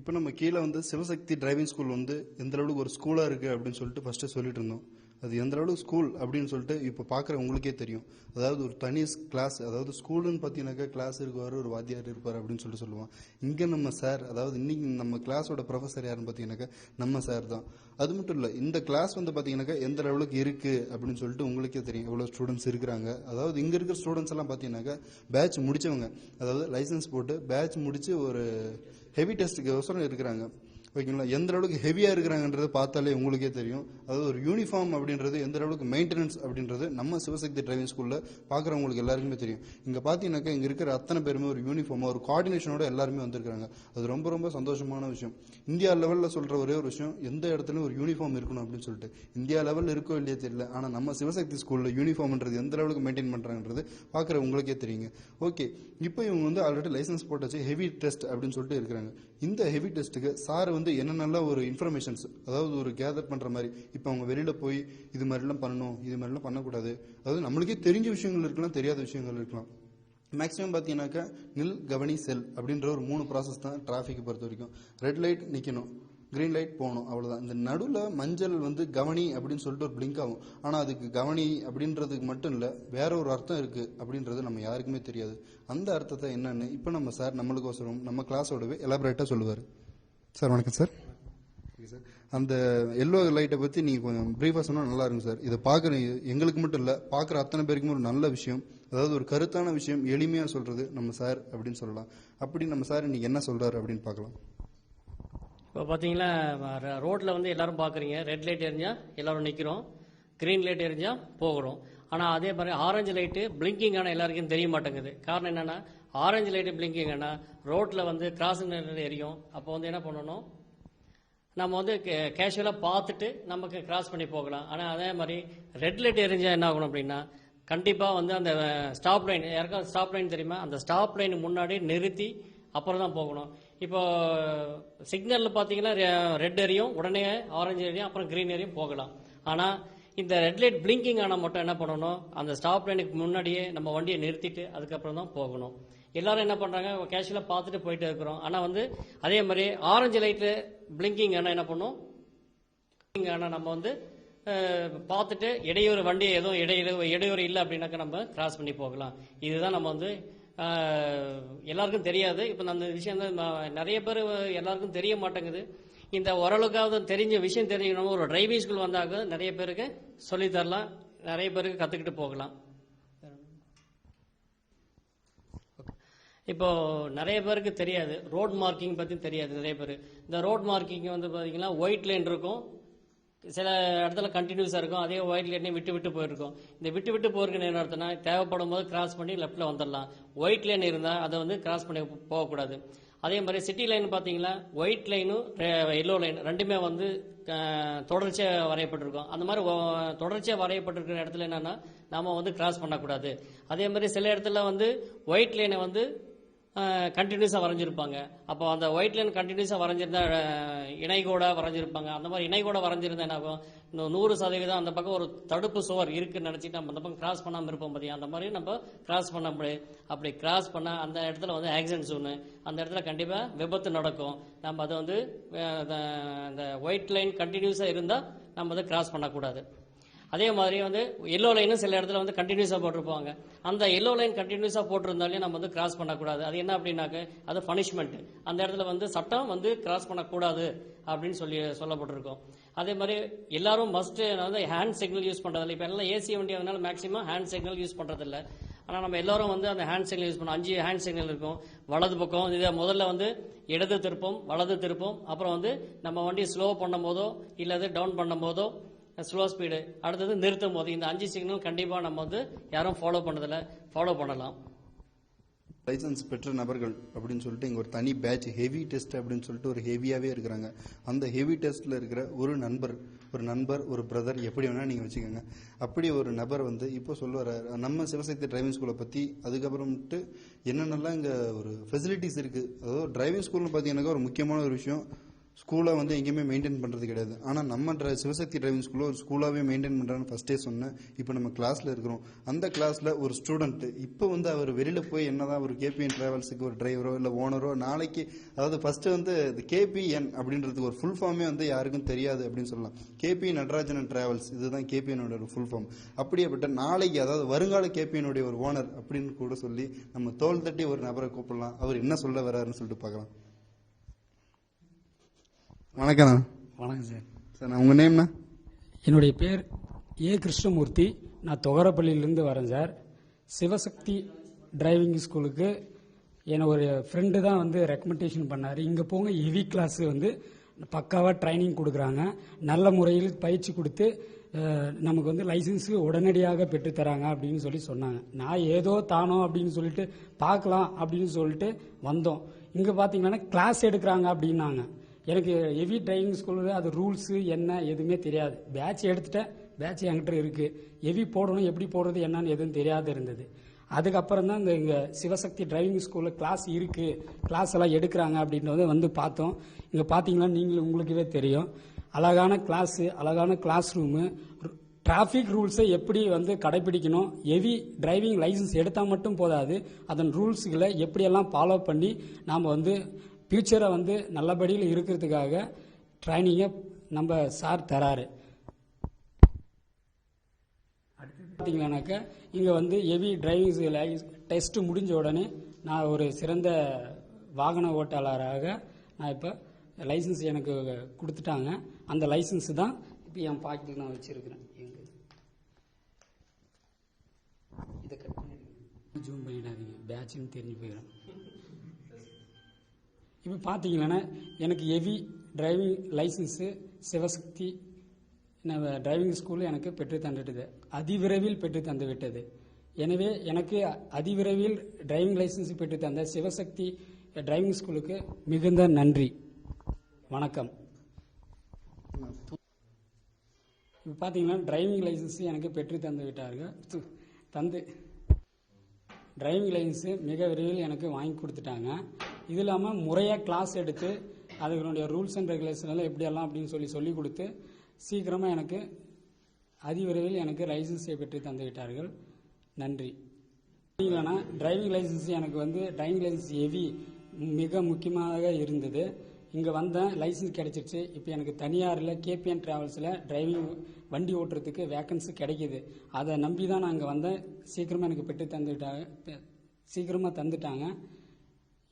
இப்போ நம்ம கீழே வந்து சிவசக்தி டிரைவிங் ஸ்கூல் வந்து எந்த அளவுக்கு ஒரு ஸ்கூலாக இருக்குது அப்படின்னு சொல்லிட்டு ஃபஸ்ட்டு சொல்லிட்டு இருந்தோம். அது எந்த அளவுக்கு ஸ்கூல் அப்படின்னு சொல்லிட்டு இப்போ பார்க்குற உங்களுக்கே தெரியும். அதாவது ஒரு தனி கிளாஸ், அதாவது ஸ்கூலுன்னு பார்த்தீங்கன்னாக்கா கிளாஸ் இருக்குவார், ஒரு வாத்தியார் இருப்பார் அப்படின்னு சொல்லிட்டு சொல்லுவோம். இங்கே நம்ம சார், அதாவது இன்னைக்கு நம்ம கிளாஸோட ப்ரொஃபஸர் யாருன்னு பார்த்தீங்கன்னாக்கா நம்ம சார் தான். அது மட்டும் இல்லை, இந்த கிளாஸ் வந்து பார்த்தீங்கன்னாக்கா எந்த லெவலுக்கு இருக்குது அப்படின்னு சொல்லிட்டு உங்களுக்கே தெரியும் எவ்வளோ ஸ்டூடெண்ட்ஸ் இருக்கிறாங்க. அதாவது இங்கே இருக்கிற ஸ்டூடெண்ட்ஸ் எல்லாம் பார்த்தீங்கன்னாக்கா பேட்ச் முடித்தவங்க, அதாவது லைசன்ஸ் போட்டு பேட்ச் முடித்து ஒரு ஹெவி டெஸ்ட்டுக்கு அவசரம் இருக்கிறாங்க. ஓகேங்களா? எந்த அளவுக்கு ஹெவியாக இருக்கிறாங்கன்றது பார்த்தாலே உங்களுக்கே தெரியும். அதாவது ஒரு யூனிஃபார்ம் அப்படின்றது எந்த அளவுக்கு மெயின்டெனன்ஸ் அப்படின்றது நம்ம சிவசக்தி டிரைவிங் ஸ்கூலில் பார்க்குறவங்களுக்கு எல்லாருக்குமே தெரியும். இங்கே பார்த்தீங்கன்னாக்கா இங்கே இருக்கிற அத்தனை பேருமே ஒரு யூனிஃபார்மாக ஒரு கோஆர்டினேஷனோட எல்லாருமே வந்திருக்காங்க. அது ரொம்ப ரொம்ப சந்தோஷமான விஷயம். இந்தியா லெவலில் சொல்கிற ஒரே ஒரு விஷயம், எந்த இடத்துலையும் ஒரு யூனிஃபார்ம் இருக்கணும் அப்படின்னு சொல்லிட்டு. இந்தியா லெவலில் இருக்கோ இல்லையே தெரியல, ஆனால் நம்ம சிவசக்தி ஸ்கூலில் யூனிஃபார்ம்ன்றது எந்த அளவுக்கு மெயின்டைன் பண்ணுறாங்கன்றது பார்க்குற உங்களுக்கே தெரியுங்க. ஓகே, இப்போ இவங்க வந்து ஆல்ரெடி லைசன்ஸ் போட்டாச்சு, ஹெவி டெஸ்ட் அப்படின்னு சொல்லிட்டு இருக்கிறாங்க. இந்த ஹெவி டெஸ்ட்டுக்கு சார் வந்து என்னென்ன ஒரு இன்ஃபர்மேஷன்ஸ், அதாவது ஒரு கேதர் பண்ணுற மாதிரி, இப்போ அவங்க வெளியில் போய் இது மாதிரிலாம் பண்ணணும், இது மாதிரிலாம் பண்ணக்கூடாது, அதாவது நம்மளுக்கே தெரிஞ்ச விஷயங்கள் இருக்கலாம், தெரியாத விஷயங்கள் இருக்கலாம். மேக்ஸிமம் பார்த்தீங்கன்னாக்கா நில், கவனி, செல் அப்படின்ற ஒரு 3 ப்ராசஸ் தான் டிராஃபிக் பொறுத்த வரைக்கும். ரெட் லைட் நிற்கணும், கிரீன் லைட் போகணும், அவ்வளோதான். இந்த நடுவில் மஞ்சள் வந்து கவனி அப்படின்னு சொல்லிட்டு ஒரு பிளிங்க் ஆகும். ஆனால் அதுக்கு கவனி அப்படின்றதுக்கு மட்டும் இல்லை, வேற ஒரு அர்த்தம் இருக்குது அப்படின்றது நம்ம யாருக்குமே தெரியாது. அந்த அர்த்தத்தை என்னன்னு இப்போ நம்ம சார் நம்மளுக்கோசரம் நம்ம கிளாஸோடவே எலாபரேட்டாக சொல்லுவார். சார் வணக்கம் சார். ஓகே சார், அந்த எல்லோ லைட்டை பற்றி நீங்கள் கொஞ்சம் ப்ரீஃபாக சொன்னால் நல்லா இருக்கும் சார். இதை பார்க்குற எங்களுக்கு மட்டும் இல்லை, பார்க்குற அத்தனை பேருக்கும் ஒரு நல்ல விஷயம், அதாவது ஒரு கருத்தான விஷயம் எளிமையாக சொல்கிறது நம்ம சார் அப்படின்னு சொல்லலாம். அப்படி நம்ம சார் இன்னைக்கு என்ன சொல்கிறாரு அப்படின்னு பார்க்கலாம். இப்போ பார்த்தீங்கன்னா ரோட்டில் வந்து எல்லாரும் பார்க்குறீங்க, ரெட் லைட் எரிஞ்சால் எல்லாரும் நிற்கிறோம், க்ரீன் லைட் எரிஞ்சால் போகிறோம். ஆனால் அதே மாதிரி ஆரஞ்சு லைட்டு பிளிங்கிங் ஆனால் எல்லாருக்கும் தெரிய மாட்டேங்குது. காரணம் என்னென்னா, ஆரஞ்சு லைட்டு பிளிங்கிங் ஆனால் ரோட்டில் வந்து கிராசிங் எரியும். அப்போ வந்து என்ன பண்ணணும், நம்ம வந்து கேஷுவலாக பார்த்துட்டு நமக்கு கிராஸ் பண்ணி போகலாம். ஆனால் அதே மாதிரி ரெட் லைட் எரிஞ்சால் என்ன ஆகணும் அப்படின்னா, கண்டிப்பாக வந்து அந்த ஸ்டாப் லைன், யாருக்கும் ஸ்டாப் லைன் தெரியுமா, அந்த ஸ்டாப் லைன் முன்னாடி நிறுத்தி அப்புறம் தான் போகணும். இப்போ சிக்னலில் பார்த்தீங்கன்னா ரெட் எரியும், உடனே ஆரஞ்சு எரியும், அப்புறம் க்ரீன் எரியும், போகலாம். ஆனால் இந்த ரெட் லைட் பிளிங்கிங் ஆனால் மட்டும் என்ன பண்ணணும், அந்த ஸ்டாப் லைனுக்கு முன்னாடியே நம்ம வண்டியை நிறுத்திட்டு அதுக்கப்புறம் தான் போகணும். எல்லாரும் என்ன பண்ணுறாங்க, கேஷுவலாக பார்த்துட்டு போயிட்டு இருக்கிறோம். ஆனால் வந்து அதே மாதிரி ஆரஞ்சு லைட்டு பிளிங்கிங் ஆனால் என்ன பண்ணும், ஆனால் நம்ம வந்து பார்த்துட்டு இடையூறு, வண்டி எதுவும் இடையூறு இல்லை அப்படின்னாக்கா நம்ம கிராஸ் பண்ணி போகலாம். இதுதான் நம்ம வந்து எல்லாருக்கும் தெரியாது. இப்போ அந்த விஷயம் நிறைய பேர் எல்லாருக்கும் தெரிய மாட்டேங்குது. இந்த ஓரளவுக்காவது தெரிஞ்ச விஷயம் தெரிஞ்சுக்கணும். ஒரு டிரைவிங் ஸ்கூல் வந்தாக்க நிறைய பேருக்கு சொல்லித்தரலாம், நிறைய பேருக்கு கற்றுக்கிட்டு போகலாம். இப்போ நிறைய பேருக்கு தெரியாது, ரோட் மார்க்கிங் பற்றி தெரியாது நிறைய பேர். இந்த ரோட் மார்க்கிங் வந்து பார்த்தீங்கன்னா ஒயிட் லைன் இருக்கும், சில இடத்துல கண்டினியூஸாக இருக்கும், அதே ஒயிட் லைனையும் விட்டு விட்டு போயிருக்கும். இந்த விட்டு விட்டு போகிறதுக்கு என்ன அர்த்தம்னா, தேவைப்படும் போது கிராஸ் பண்ணி லெஃப்ட்டில் வந்துடலாம். ஒயிட் லைன் இருந்தால் அதை வந்து கிராஸ் பண்ணி போகக்கூடாது. அதே மாதிரி சிட்டி லைன் பார்த்தீங்கன்னா ஒயிட் லைனும் எல்லோ லைன் ரெண்டுமே வந்து தொடர்ச்சியாக வரையப்பட்டிருக்கும். அந்த மாதிரி தொடர்ச்சியாக வரையப்பட்டிருக்கிற இடத்துல என்னென்னா நாம் வந்து கிராஸ் பண்ணக்கூடாது. அதே மாதிரி சில இடத்துல வந்து ஒயிட் லைனை வந்து கண்டினியூஸாக வரைஞ்சிருப்பாங்க. அப்போ அந்த ஒயிட் லைன் கண்டினியூஸாக வரைஞ்சிருந்தா இணைகோட வரைஞ்சிருப்பாங்க. அந்த மாதிரி இணைகோட வரைஞ்சிருந்தா என்ன ஆகும், இந்த 100% அந்த பக்கம் ஒரு தடுப்பு சுவர் இருக்குன்னு நினச்சிட்டு நம்ம அந்த பக்கம் கிராஸ் பண்ணாமல் இருப்போம் பார்த்தியா, அந்த மாதிரி நம்ம கிராஸ் பண்ண முடியாது. அப்படி கிராஸ் பண்ணால் அந்த இடத்துல வந்து ஆக்சிடென்ட்ஸ் ஒன்று, அந்த இடத்துல கண்டிப்பாக விபத்து நடக்கும். நம்ம அதை வந்து இந்த ஒயிட் லைன் கண்டினியூஸாக இருந்தால் நம்ம அதை கிராஸ் பண்ணக்கூடாது. அதே மாதிரி வந்து எல்லோ லைனும் சில இடத்துல வந்து கண்டினியூஸாக போட்டிருப்பாங்க. அந்த எல்லோ லைன் கண்டினியூஸாக போட்டிருந்தாலே நம்ம வந்து கிராஸ் பண்ணக்கூடாது. அது என்ன அப்படின்னாக்க அது பனிஷ்மெண்ட். அந்த இடத்துல வந்து சட்டம் வந்து கிராஸ் பண்ணக்கூடாது அப்படின்னு சொல்லப்பட்டிருக்கோம். அதே மாதிரி எல்லாரும் மஸ்ட் வந்து ஹேண்ட் சிக்னல் யூஸ் பண்ணுறதில்ல. இப்போ எல்லாம் ஏசி வண்டி அதனால மேக்ஸிமம் ஹேண்ட் சிக்னல் யூஸ் பண்ணுறதில்ல. ஆனால் நம்ம எல்லாரும் வந்து அந்த ஹேண்ட் சிக்னல் யூஸ் பண்ணோம். 5 ஹேண்ட் சிக்னல் இருக்கும். வலது பக்கம் இதை முதல்ல வந்து இடது திருப்பம், வலது திருப்பம், அப்புறம் வந்து நம்ம வண்டி ஸ்லோ பண்ணும் போதோ இல்லை டவுன் பண்ணும் போதோ ஸ்லோ ஸ்பீடு, அடுத்தது நிறுத்தும் போது, இந்த 5 சிக்னல் கண்டிப்பாக நம்ம வந்து யாரும் ஃபாலோ பண்ணதில்லை, ஃபாலோ பண்ணலாம். லைசன்ஸ் பெற்ற நபர்கள் அப்படின்னு சொல்லிட்டு இங்கே ஒரு தனி பேட்ச் ஹெவி டெஸ்ட் அப்படின்னு சொல்லிட்டு ஒரு ஹெவியாகவே இருக்கிறாங்க. அந்த ஹெவி டெஸ்ட்டில் இருக்கிற ஒரு நண்பர் ஒரு பிரதர் எப்படி வேணால் நீங்கள் வச்சுக்கோங்க. அப்படி ஒரு நபர் வந்து இப்போ சொல்லுவார் நம்ம சிவசக்தி டிரைவிங் ஸ்கூலை பற்றி. அதுக்கப்புறமேட்டு என்னென்னலாம் இங்கே ஒரு ஃபெசிலிட்டிஸ் இருக்குது. அதாவது டிரைவிங் ஸ்கூல்னு பார்த்தீங்கன்னாக்கா ஒரு முக்கியமான ஒரு விஷயம் ஸ்கூலை வந்து எங்கேயுமே மெயின்டைன் பண்ணுறது கிடையாது. ஆனால் நம்ம சிவசக்தி டிரைவிங் ஸ்கூலில் ஒரு ஸ்கூலாகவே மெயின்டைன் பண்ணுறான்னு ஃபஸ்ட்டே சொன்னேன். இப்போ நம்ம கிளாஸில் இருக்கிறோம். அந்த கிளாஸில் ஒரு ஸ்டூடெண்ட் இப்போ வந்து அவர் வெளியில் போய் என்னதான் ஒரு கேபிஎன் டிராவல்ஸுக்கு ஒரு டிரைவரோ இல்லை ஓனரோ நாளைக்கு, அதாவது ஃபஸ்ட்டு வந்து இது கேபிஎன் அப்படின்றதுக்கு ஒரு ஃபுல் ஃபார்மே வந்து யாருக்கும் தெரியாது அப்படின்னு சொல்லலாம். கேபி நடராஜன் டிராவல்ஸ், இதுதான் கேபிஎனோட ஒரு ஃபுல் ஃபார்ம். அப்படியேப்பட்ட நாளைக்கு, அதாவது வருங்கால கேபிஎனுடைய ஒரு ஓனர் அப்படின்னு கூட சொல்லி நம்ம தோல் தட்டி ஒரு நபரை கூப்பிடலாம். அவர் என்ன சொல்ல வர்றாருன்னு சொல்லிட்டு பார்க்கலாம். வணக்கம். வணக்கம் சார். சார், உங்கள் நேம்னா? என்னுடைய பேர் ஏ கிருஷ்ணமூர்த்தி. நான் தொகரப்பள்ளியிலேருந்து வரேன் சார். சிவசக்தி டிரைவிங் ஸ்கூலுக்கு என்னை ஒரு ஃப்ரெண்டு தான் வந்து ரெக்கமெண்டேஷன் பண்ணார். இங்கே போங்க, ஹெவி கிளாஸ் வந்து பக்காவாக ட்ரைனிங் கொடுக்குறாங்க, நல்ல முறையில் பயிற்சி கொடுத்து நமக்கு வந்து லைசன்ஸு உடனடியாக பெற்றுத்தராங்க அப்படின்னு சொல்லி சொன்னாங்க. நான் ஏதோ தானோ அப்படின்னு சொல்லிட்டு பார்க்கலாம் அப்படின்னு சொல்லிட்டு வந்தோம். இங்கே பார்த்தீங்கன்னா கிளாஸ் எடுக்கிறாங்க அப்படின்னாங்க. எனக்கு ஹெவி டிரைவிங் ஸ்கூலில் அது ரூல்ஸு என்ன எதுவுமே தெரியாது. பேட்ச் எடுத்துட்டேன், பேட்ச் என்கிட்ட இருக்குது. ஹெவி போடணும், எப்படி போடுறது என்னன்னு எதுவும் தெரியாது இருந்தது. அதுக்கப்புறம் தான் இந்த இங்கே சிவசக்தி டிரைவிங் ஸ்கூலில் கிளாஸ் இருக்குது, கிளாஸ் எல்லாம் எடுக்கிறாங்க அப்படின்றத வந்து பார்த்தோம். இங்கே பார்த்தீங்கன்னா நீங்களும் உங்களுக்குவே தெரியும், அழகான கிளாஸு, அழகான கிளாஸ் ரூமு, டிராஃபிக் ரூல்ஸை எப்படி வந்து கடைபிடிக்கணும், ஹெவி டிரைவிங் லைசன்ஸ் எடுத்தால் மட்டும் போதாது, அதன் ரூல்ஸுகளை எப்படியெல்லாம் ஃபாலோ பண்ணி நாம் வந்து ஃபியூச்சரை வந்து நல்லபடியில் இருக்கிறதுக்காக ட்ரைனிங்கை நம்ம சார் தராரு. அடுத்து பார்த்தீங்கன்னாக்கா இங்கே வந்து ஹெவி டிரைவிங் டெஸ்ட் முடிஞ்ச உடனே நான் ஒரு சிறந்த வாகன ஓட்டாளராக நான் இப்போ லைசன்ஸ் எனக்கு கொடுத்துட்டாங்க. அந்த லைசன்ஸ் தான் இப்போ என் பாக்கெட்டில் நான் வச்சுருக்கிறேன். இதை கட் பண்ணி ஜூம் பண்ணிடாதீங்க, பேட்சுன்னு தெரிஞ்சு போயிடும். இப்போ பார்த்தீங்கன்னா எனக்கு heavy driving licence Sivasakthi driving ஸ்கூலில் எனக்கு பெற்று தந்துவிட்டது, அதிவிரைவில் பெற்று தந்து விட்டது. எனவே எனக்கு அதிவிரைவில் டிரைவிங் லைசன்ஸ் பெற்று தந்த சிவசக்தி டிரைவிங் ஸ்கூலுக்கு மிகுந்த நன்றி. வணக்கம். இப்போ பார்த்தீங்கன்னா டிரைவிங் லைசன்ஸ் எனக்கு பெற்று தந்து விட்டார்கள். டிரைவிங் லைசன்ஸு மிக விரைவில் எனக்கு வாங்கி கொடுத்துட்டாங்க. இது இல்லாமல் முறையாக கிளாஸ் எடுத்து அதனுடைய ரூல்ஸ் அண்ட் ரெகுலேஷன் எல்லாம் எப்படியெல்லாம் அப்படின்னு சொல்லி கொடுத்து சீக்கிரமாக எனக்கு அதிவிரைவில் எனக்கு லைசன்ஸை பெற்று தந்து விட்டார்கள். நன்றி. இல்லைன்னா டிரைவிங் லைசன்ஸ் எனக்கு வந்து டிரைவிங் லைசன்ஸ் ஹெவி மிக முக்கியமாக இருந்தது. இங்கே வந்தேன், லைசன்ஸ் கிடைச்சிருச்சு. இப்போ எனக்கு தனியாரில் கேபிஎன் டிராவல்ஸில் டிரைவிங் வண்டி ஓட்டுறதுக்கு வேக்கன்சி கிடைக்கிது. அதை நம்பி தான் நான் இங்கே வந்தேன். சீக்கிரமாக எனக்கு பெற்று தந்துட்டாங்க, சீக்கிரமாக தந்துட்டாங்க.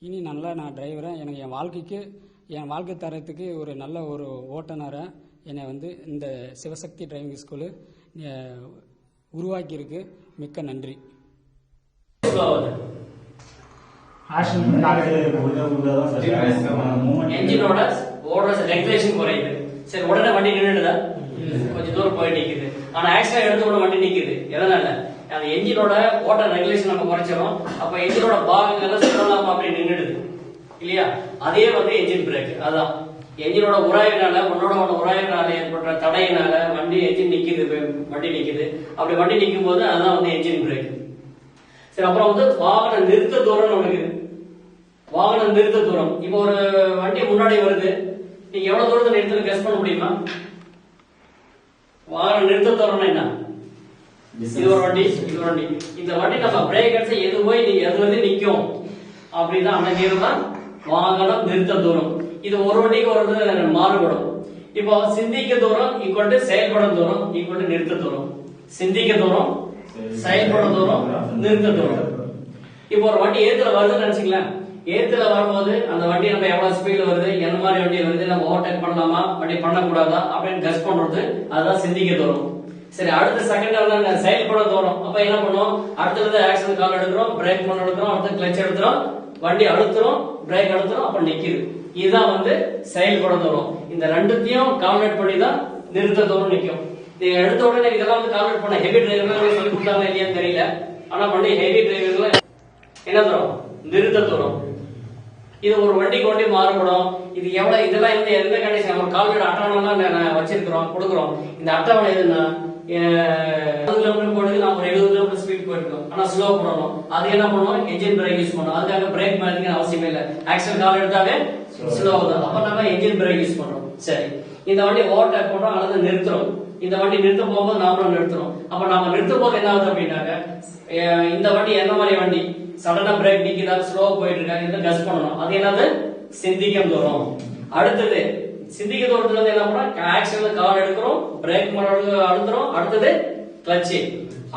இனி நல்லா நான் டிரைவரை எனக்கு என் வாழ்க்கை தரத்துக்கு ஒரு நல்ல ஒரு ஓட்டுநரை என்னை வந்து இந்த சிவசக்தி டிரைவிங் ஸ்கூலு உருவாக்கியிருக்கு. மிக்க நன்றி. என்ஜினோட ஓடுற ரெகுலேஷன் குறையுது. சரி, உடனே வண்டி நின்றுடுதா? கொஞ்சம் தூரம் போய் நிக்குது. ஆனா ஆக்சிடென்ட் எடுத்த உடனே வண்டி நிக்குது. எதனால? அந்த என்ஜினோட ஓட்ட ரெகுலேஷன் நம்ம குறைச்சிடும். அப்ப என்ஜினோட பாகங்கள்லாம் சுடலாமா அப்படி நின்றுடுது இல்லையா? அதே வந்து என்ஜின் பிரேக். அதான் என்ஜினோட உராய்வினால, உன்னோட உராய்வினால ஏற்படுற தடையினால வண்டி என்ஜின் நிக்குது, வண்டி நிக்குது. அப்படி வண்டி நிற்கும் போது அதுதான் வந்து என்ஜின் பிரேக். சரி, அப்புறம் வந்து வாகன நிறுத்த தூரம் இருக்குது. வாகனம் நிறுத்த தூரம். இப்போ ஒரு வண்டி முன்னாடி வருது, நீங்க எவ்வளவு தூரத்தை நிறுத்த கெஸ் பண்ண முடியுமா? வாகனம் நிறுத்த தூரம்னா என்ன? இது ஒரு வண்டி, இது ஒரு வண்டி. இந்த வண்டி நம்ம பிரேக் அடிச்சு எது போய் எது வந்து நிக்கும் அப்படின்னா அமைக்கிறதுதான் வாகனம் நிறுத்த தூரம். இது ஒரு வண்டிக்கு ஒரு மாறுபடும். இப்போ சிந்திக்க தூரம் ஈக்குவல் டு செயல்படும் தூரம் ஈக்குவல் டு நிறுத்த தூரம். சிந்திக்க தூரம், செயல்படும் தூரம், நிறுத்த தூரம். இப்போ ஒரு வண்டி ஏத்துல வருதுன்னு நினைச்சுங்களேன். ஏத்துல வரும்போது அந்த வண்டி நம்ம எவ்வளவு ஸ்பீட்ல வருது, என்ன மாதிரி வண்டி வருது, நம்ம ஓவர்டேக் பண்ணலாமா, வண்டி பண்ணக்கூடாதா அப்படின்னு கெஸ் பண்றது, அதுதான் சிந்திக்க தூரம். சரி, அடுத்த செகண்ட் செயல்பட தூரம். அப்ப என்ன பண்ணுவோம்? அடுத்தது ஆக்சன் கால் எடுக்கிறோம், பிரேக் பண்ண எடுக்கிறோம், அடுத்து கிளச் எடுக்கிறோம், வண்டி அழுத்துறோம், பிரேக் அழுத்துறோம், அப்ப நிக்குது. இதுதான் வந்து செயல்பட தூரம். இந்த ரெண்டுத்தையும் கால்குலேட் பண்ணி தான் நிறுத்த தூரம் நிக்கும். நீங்க எடுத்த உடனே இதெல்லாம் வந்து கால்குலேட் பண்ண ஹெவி டிரைவர்கள் சொல்லி கொடுத்தாங்க இல்லையான்னு தெரியல. ஆனா பண்ணி ஹெவி டிரைவர்கள் என்ன தூரம்? நிறுத்த தூரம். இது ஒரு வண்டிக்கு வண்டி மாறுபடும். இது எவ்வளவு, இதெல்லாம் வந்து எந்த கண்டிஷன் ஒரு கால்குலேட் அட்டவணை வச்சிருக்கிறோம், கொடுக்குறோம். இந்த அட்டவணை எதுன்னா கிலோமீட்டர் போடுறது நம்ம 70 கிலோமீட்டர் ஸ்பீட் போயிருக்கோம், ஆனா ஸ்லோ போடணும். அது என்ன பண்ணுவோம், என்ஜின் பிரேக் யூஸ் பண்ணுவோம். அதுக்காக பிரேக் மாத்திக்க அவசியமே இல்லை, ஆக்சிடென்ட் கால் எடுத்தாவே ஸ்லோ ஆகும். அப்ப நம்ம என்ஜின் பிரேக் யூஸ் பண்றோம். சரி, இந்த வண்டி ஓவர்டேக் பண்றோம் அல்லது நிறுத்துறோம். இந்த வண்டி நிறுத்த போகும்போது நாமளும் நிறுத்துறோம். அப்ப நாம நிறுத்தும் போது என்ன ஆகுது அப்படின்னாக்க, இந்த வண்டி என்ன மாதிரி வண்டி, சடனா பிரேக் நிக்குதா, ஸ்லோ போயிட்டு இருக்கா, இதை கஸ் பண்ணணும். அது என்னது, சிந்திக்கும் தூரம். அடுத்தது சிந்திக்க தூரத்துல இருந்து என்ன பண்ணோம், ஆக்சிடென்ட் கால் எடுக்கிறோம், பிரேக் அழுத்துறோம், அடுத்தது கிளட்ச்,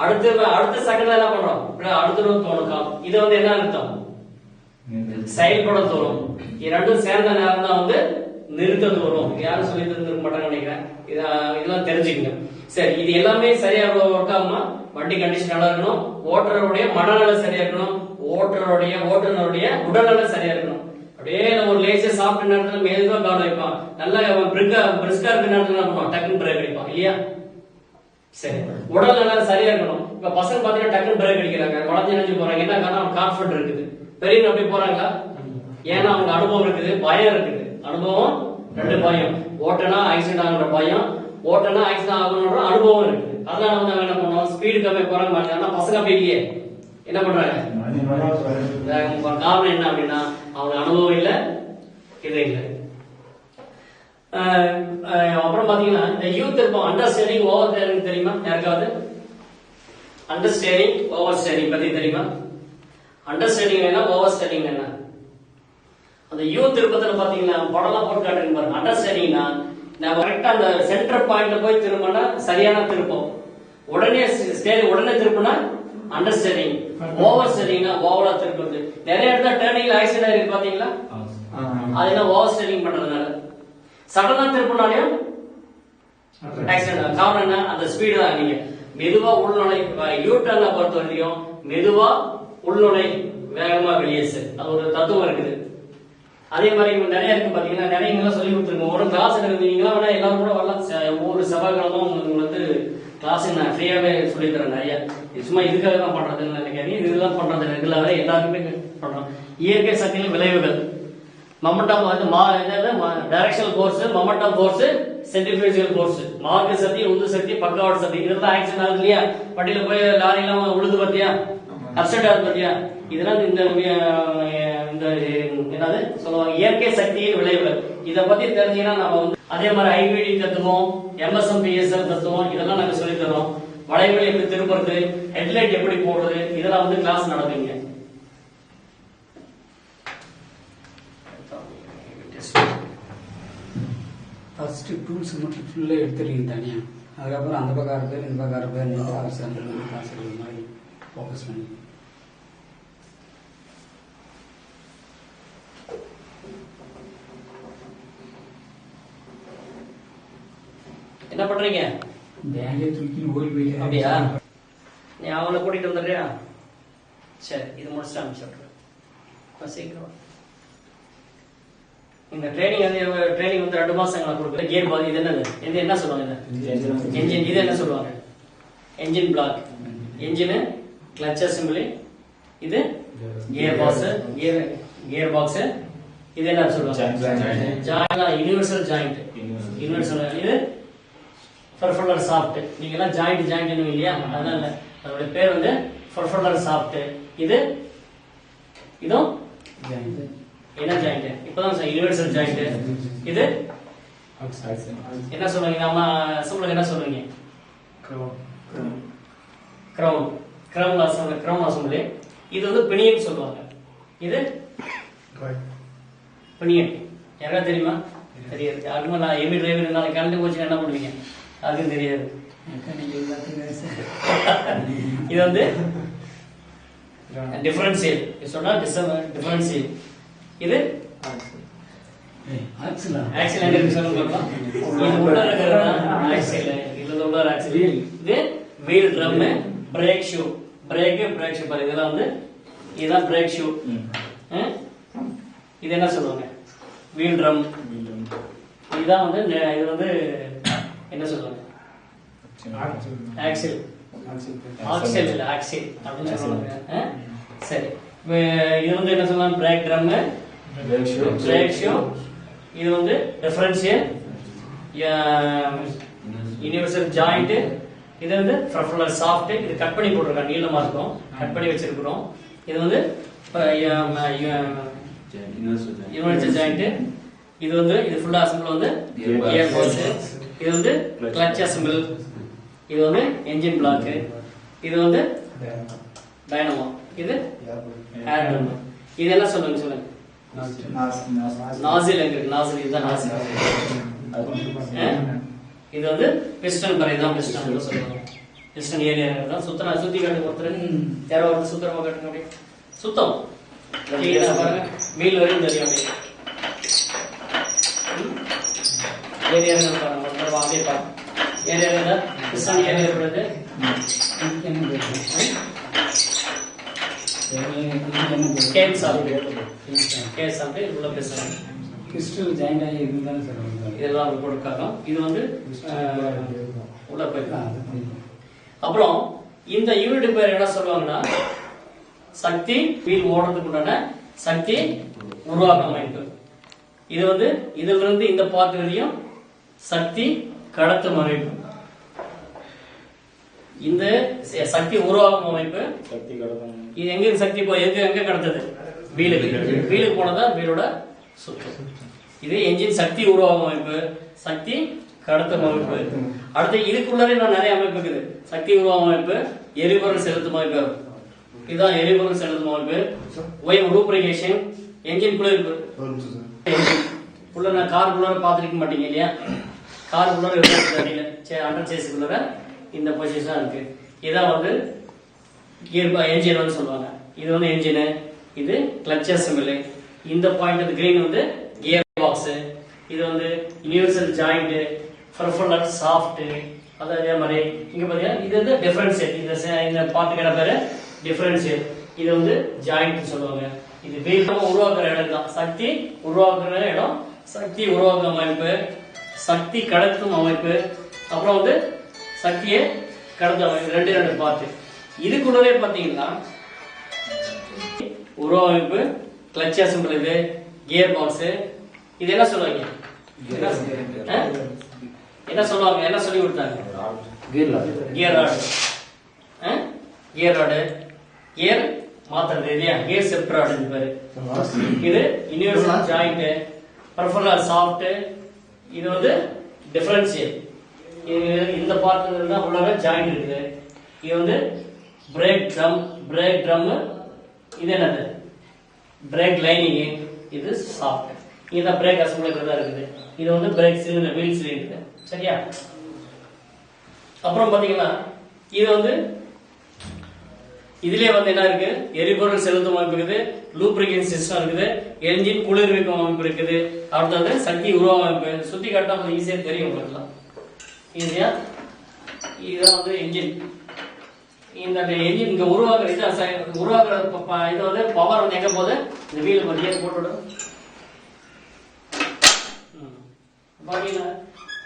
அடுத்த செகண்ட்ல என்ன பண்றோம், அடுத்துடும் தோணும் கால். இது வந்து என்ன அர்த்தம், செயல்பட தூரம். இரண்டும் சேர்ந்த நேரம் தான் வந்து நிறுத்த தூரம். யாரும் சொல்லி தந்துருக்க மாட்டாங்க நினைக்கிறேன், இதெல்லாம் தெரிஞ்சுக்கங்க. சரி, இது எல்லாமே சரியா ஒர்க் ஆகுமா, வண்டி கண்டிஷன் நல்லா இருக்கணும், ஓட்டுநருடைய மனநல சரியா இருக்கணும், ஓட்டுநருடைய உடல்நல சரியா இருக்கணும். அப்படியே ஒரு லேசா சாப்பிட்ட நேரத்துல மெதுவா கால் வைப்பான், நல்லா பிரிஸ்கா இருக்க நேரத்துல என்ன பண்ணுவான், டக்குன்னு பிரேக் அடிப்பான் இல்லையா. சரி, உடல் நல்லா சரியா இருக்கணும். இப்ப பசங்க பாத்தீங்கன்னா டக்குன்னு பிரேக் அடிக்கிறாங்க, வளர்ந்து நினைச்சு போறாங்க. என்ன காரணம், கான்பிடன்ட் இருக்குது. பெரியவங்க அப்படி போறாங்களா, ஏன்னா அவங்க அனுபவம் இருக்குது, பயம் இருக்குது. அனுபவம், ரெண்டு பயம், ஓட்டனா ஆக்சிடென்ட் ஆகுற பயம், ஓட்டனா ஆக்சிடென்ட் ஆகணுன்ற அனுபவம் இருக்குது. அதனால வந்து அவங்க என்ன பண்ணுவோம், ஸ்பீடு கம்மி போறாங்க. ஆனா பசங்க அப்படி இல்லையே, என்ன பண்றாங்க, காரணம் என்ன அப்படின்னா அவங்க அனுபவம் இல்ல, இது இல்ல. அப்புறம் பாத்தீங்கன்னா இந்த யூத் இருப்போம், அண்டர்ஸ்டாண்டிங் ஓவர் ஸ்டேரிங் தெரியுமா யாருக்காவது, அண்டர்ஸ்டாண்டிங் ஓவர் ஸ்டேரிங் பத்தி தெரியுமா? அண்டர்ஸ்டாண்டிங் என்ன, ஓவர் ஸ்டேரிங் என்ன? அந்த யூத் திருப்பத்துல பாத்தீங்கன்னா படம்லாம் போட்டு காட்டுறீங்க பாருங்க. அண்டர்ஸ்டாண்டிங்னா நான் கரெக்டா அந்த சென்டர் பாயிண்ட்ல போய் திரும்பினா சரியான திருப்பம், உடனே உடனே திருப்பினா அண்டர்ஸ்டாண்டிங். ஓவர் ஸ்டேரிங்னா ஓவரா திருப்பது. நிறைய இடத்துல டர்னிங்ல ஆக்சிடென்ட் ஆயிருக்கு பாத்தீங்களா, அது என்ன, ஓவர் ஸ்டேரிங் பண்றதுனால. சடனா திருப்பினாலையும் ஆக்சிடென்ட். காரணம் என்ன, அந்த ஸ்பீடு தான். நீங்க மெதுவா உள்நுழை, யூ டர்னை பொறுத்த வரைக்கும் மெதுவா உள்நுழை, வேகமா வெளியே. அது ஒரு தத்துவம் இருக்குது. அதே மாதிரி நிறைய இருக்கு பாத்தீங்கன்னா, நிறைய இங்கெல்லாம் சொல்லி கொடுத்துருக்கோம். ஒரு கிளாஸ் எடுக்கிறீங்களா வேணா எல்லாரும் கூட வரலாம். ஒவ்வொரு செவ்வாய்க்கிழமும் உங்களுக்கு வந்து கிளாஸ் நான் ஃப்ரீயாவே சொல்லி தரேன் நிறைய. சும்மா இதுக்காக தான் பண்றதுன்னு நினைக்கிறேன், இதெல்லாம் பண்றது ரெகுலரா எல்லாருக்குமே பண்றோம். இயற்கை சக்தியின் விளைவுகள், மொமெண்டம் வந்து directional force, momentum force, centrifugal force, மார்க்கு சக்தி, உந்து சக்தி, பக்கவாட்டு சக்தி. இதெல்லாம் ஆக்சிடென்ட் ஆகுது இல்லையா, வண்டியில போய் லாரி எல்லாம் உழுது பார்த்தியா, அப்செட் ஆகுது பார்த்தியா, இதெல்லாம் இந்த என்னது சொல்லுவாங்க, இயற்கை சக்தியின் விளைவுகள். இதை பத்தி தெரிஞ்சீங்கன்னா நம்ம வந்து அதே மாதிரி ஐவிடி தத்துவம், MSMPSL தத்துவம், இதெல்லாம் நாங்க சொல்லி தரோம். வளைவுகள் எப்படி திருப்புறது, ஹெட்லைட் எப்படி போடுறது, இதெல்லாம் வந்து கிளாஸ் நடக்குங்க. ஃபர்ஸ்ட் டூல்ஸ் மட்டும் ஃபுல்லாக எடுத்துருக்கீங்க தனியாக, அதுக்கப்புறம் அந்த பக்கம் பேர் இந்த பக்கம் பேர் கிளாஸ் எடுக்கிற மாதிரி ஃபோக்கஸ் பண்ணி. என்ன பண்றீங்க, பேங்கே தூக்கி ஓடி போயிட்டு. அப்படியா, நீ அவனை கூட்டிட்டு வந்துடுறியா? சரி, இது முடிச்சுட்டு அனுப்பிச்சு சீக்கிரம். இந்த ட்ரைனிங் வந்து 2 மாசம் கொடுக்குற கியர் பாதி. இது என்னது, இது என்ன சொல்லுவாங்க, என்ஜின். இது என்ன சொல்லுவாங்க, engine block. Engine, clutch assembly, இது கியர் பாக்ஸ். இது என்ன சொல்லுவாங்க, யூனிவர்சல் ஜாயிண்ட். யூனிவர்சல், இது பர்ஃபுல்லர் சாஃப்ட். நீங்க எல்லாம் ஜாயிண்ட் இல்லையா, அதனால அதோட பேர் வந்து பர்ஃபுல்லர் சாஃப்ட். இதுவும் என்ன ஜாயிண்ட், இப்பதான் யூனிவர்சல் ஜாயிண்ட். இது என்ன சொல்லுவீங்க, நம்ம அசம்பிளுக்கு என்ன சொல்லுவீங்க, கிரவுன் அசம்பிளி. இது வந்து பினியன் சொல்லுவாங்க. இது பினியன். யாராவது தெரியுமா? தெரியாது. யாருக்குமே நான் எமி டிரைவர் நாளைக்கு கரண்ட் போச்சுன்னா என்ன பண்ணுவீங்க, அதுக்கும் தெரியாது. இது வந்து டிஃபரன்ஷியல் சொன்னா டிஃபரன்ஷியல். இது ஆக்சில் எங்க சொல்லுங்க பார்க்கலாம். இது உள்ள இருக்கிறது ஆக்சில், இது உள்ள ஆக்சில். இது wheel drum, brake shoe. Brake shoe பாரு, இதெல்லாம் வந்து இதுதான் பிரேக் ஷூ. இது என்ன சொல்லுவாங்க, வீல் ட்ரம். இதுதான் வந்து இது வந்து என்ன சொல்லுவாங்க, ஆக்சில். ஆக்சில் இல்ல, ஆக்சில் அப்படின்னு சொல்லுவாங்க. சரி, இது வந்து என்ன சொல்லலாம், பிரேக் ட்ரம், பிரேக் ஷூ. இது வந்து டிஃபரன்ஷியல், யூனிவர்சல் ஜாயிண்ட், இது வந்து ப்ரொஃபைலர் சாஃப்ட், இது கட் பண்ணி போட்டிருக்கோம், நீளமா இருக்கும், கட் பண்ணி வச்சிருக்கிறோம். இது வந்து யூனிவர்சல் ஜாயிண்ட். இது வந்து இது ஃபுல்லா அசெம்பிள் வந்து கியர் பாக்ஸ். இது வந்து கிளட்ச் அசெம்பிள். இது வந்து என்ஜின் பிளாக். இது வந்து டைனமோ. இது ஏர் ட்ரம். இது என்ன சொல்லுங்க சொல்லுங்க. நாசில் எங்க இருக்கு? நாசில் இதுதான் நாசில். இது வந்து பிஸ்டன் பரை தான் பிஸ்டன் சொல்லுவாங்க. பிஸ்டன் ஏரியா தான் சுத்தம். சுத்தி காட்டு ஒருத்தர் யாரோ ஒருத்தர் சுத்தரமா காட்டுங்க. அப்படியே சுத்தம் பாருங்க, வீல் வரையும் தெரியும். அப்படியே ஏரியா பாருங்க, ஒருத்தர் அப்படியே பாருங்க. ஏரியா பிஸ்டன் ஏரியா இருக்கிறது கேஸ் சாப்பிட்டு உள்ள பிஸ்டன் கிறிஸ்டல் ஜாயிண்ட் ஆகி இருந்தாலும் சார் இதெல்லாம் கொடுக்காங்க. இது வந்து உள்ள போயிருக்காங்க. அப்புறம் இந்த யூனிட் பேர் என்ன சொல்லுவாங்கன்னா சக்தி வீல் ஓடுறதுக்கு உண்டான சக்தி உருவாக்க அமைப்பு. இது வந்து இதுல இருந்து இந்த பார்ட் வரையும் சக்தி கடத்தும் அமைப்பு. இந்த சக்தி உருவாக்கும் அமைப்பு இது எங்க சக்தி எங்க கடத்துது? வீலுக்கு போனதா வீலோட சுத்தம். இது என்ஜின் சக்தி உருவாக்கும் அமைப்பு, சக்தி கடத்தும் அமைப்பு. அடுத்து இதுக்குள்ளே நான் நிறைய அமைப்பு இருக்குது. சக்தி உருவாக்கும் அமைப்பு, எரிபொருள் செலுத்தும் அமைப்பு. இதுதான் எரிபொருள் செலுத்தும் அமைப்பு. ஒய் ரூப்ரிகேஷன், என்ஜின் குளிர்ப்பு. உள்ள நான் கார் குள்ளர பார்த்துருக்க மாட்டீங்க இல்லையா? கார் குள்ளர அண்டர் சேஸுக்குள்ளர இந்த பொசிஷன் இருக்கு. இதான் வந்து என்ஜின் வந்து சொல்லுவாங்க. இது வந்து என்ஜின், இது கிளட்ச் அசெம்பிள். இந்த பாயிண்ட் கிரீன் வந்து கியர் பாக்ஸ். இது வந்து யூனிவர்சல் ஜாயிண்ட், ப்ரொஃபைலர் சாஃப்ட். அதே மாதிரி இங்க பாத்தீங்கன்னா இது வந்து டிஃபரன்ஷியேட். இந்த பார்ட்டுக்கான பேரு டிஃபரன்ஷியேட். இது வந்து ஜாயிண்ட் சொல்லுவாங்க. இது வீல் உருவாக்குற இடம் தான். சக்தி உருவாக்குற இடம், சக்தி உருவாக்கும் அமைப்பு, சக்தி கடத்தும் அமைப்பு, அப்புறம் வந்து சக்தியை கடத்தும் அமைப்பு. ரெண்டு பார்ட். இதுக்குள்ளவே பாத்தீங்கன்னா உருவமைப்பு, கிளட்ச் அசெம்பிள், இது கியர் பாக்ஸ். இது என்ன சொல்லுவாங்க? என்ன சொல்லுவாங்க? என்ன சொல்லி கொடுத்தாங்க? Gear rod. Gear rod, gear மாத்துறது இல்லையா? Gear shift rod. இது பேரு. இது யூனிவர்சல் ஜாயிண்ட், ப்ரொஃபைலர் சாஃப்ட். இது வந்து டிஃபரன்ஷியல். இந்த பார்ட்ல தான் உள்ள ஜாயிண்ட் இருக்குது. இது வந்து பிரேக் ட்ரம். இது என்னது? Brake lining. இது சாஃப்ட். இதுதான் பிரேக் அசெம்பிள் தான் இருக்குது. இது வந்து பிரேக் சிலிண்டர், வீல் சிலிண்டர். சரியா? அப்புறம் பாத்தீங்கன்னா இது வந்து இதுலயே வந்து என்ன இருக்கு? எரிபொருள் செலுத்தும் அமைப்பு இருக்குது, லூப்ரிகேஷன் சிஸ்டம் இருக்குது, என்ஜின் குளிர்விக்கும் அமைப்பு இருக்குது. அடுத்தது சக்தி உருவாக்கும் அமைப்பு. சுத்தி காட்டா கொஞ்சம் ஈஸியா தெரியும் உங்களுக்கு. ஈஸியா இதுதான் வந்து என்ஜின். இந்த என்ஜின் இங்க உருவாக்குற இது வந்து பவர் வந்து எங்க போகுது? இந்த வீல் மத்திய போட்டுவிடும். பாத்தீங்கன்னா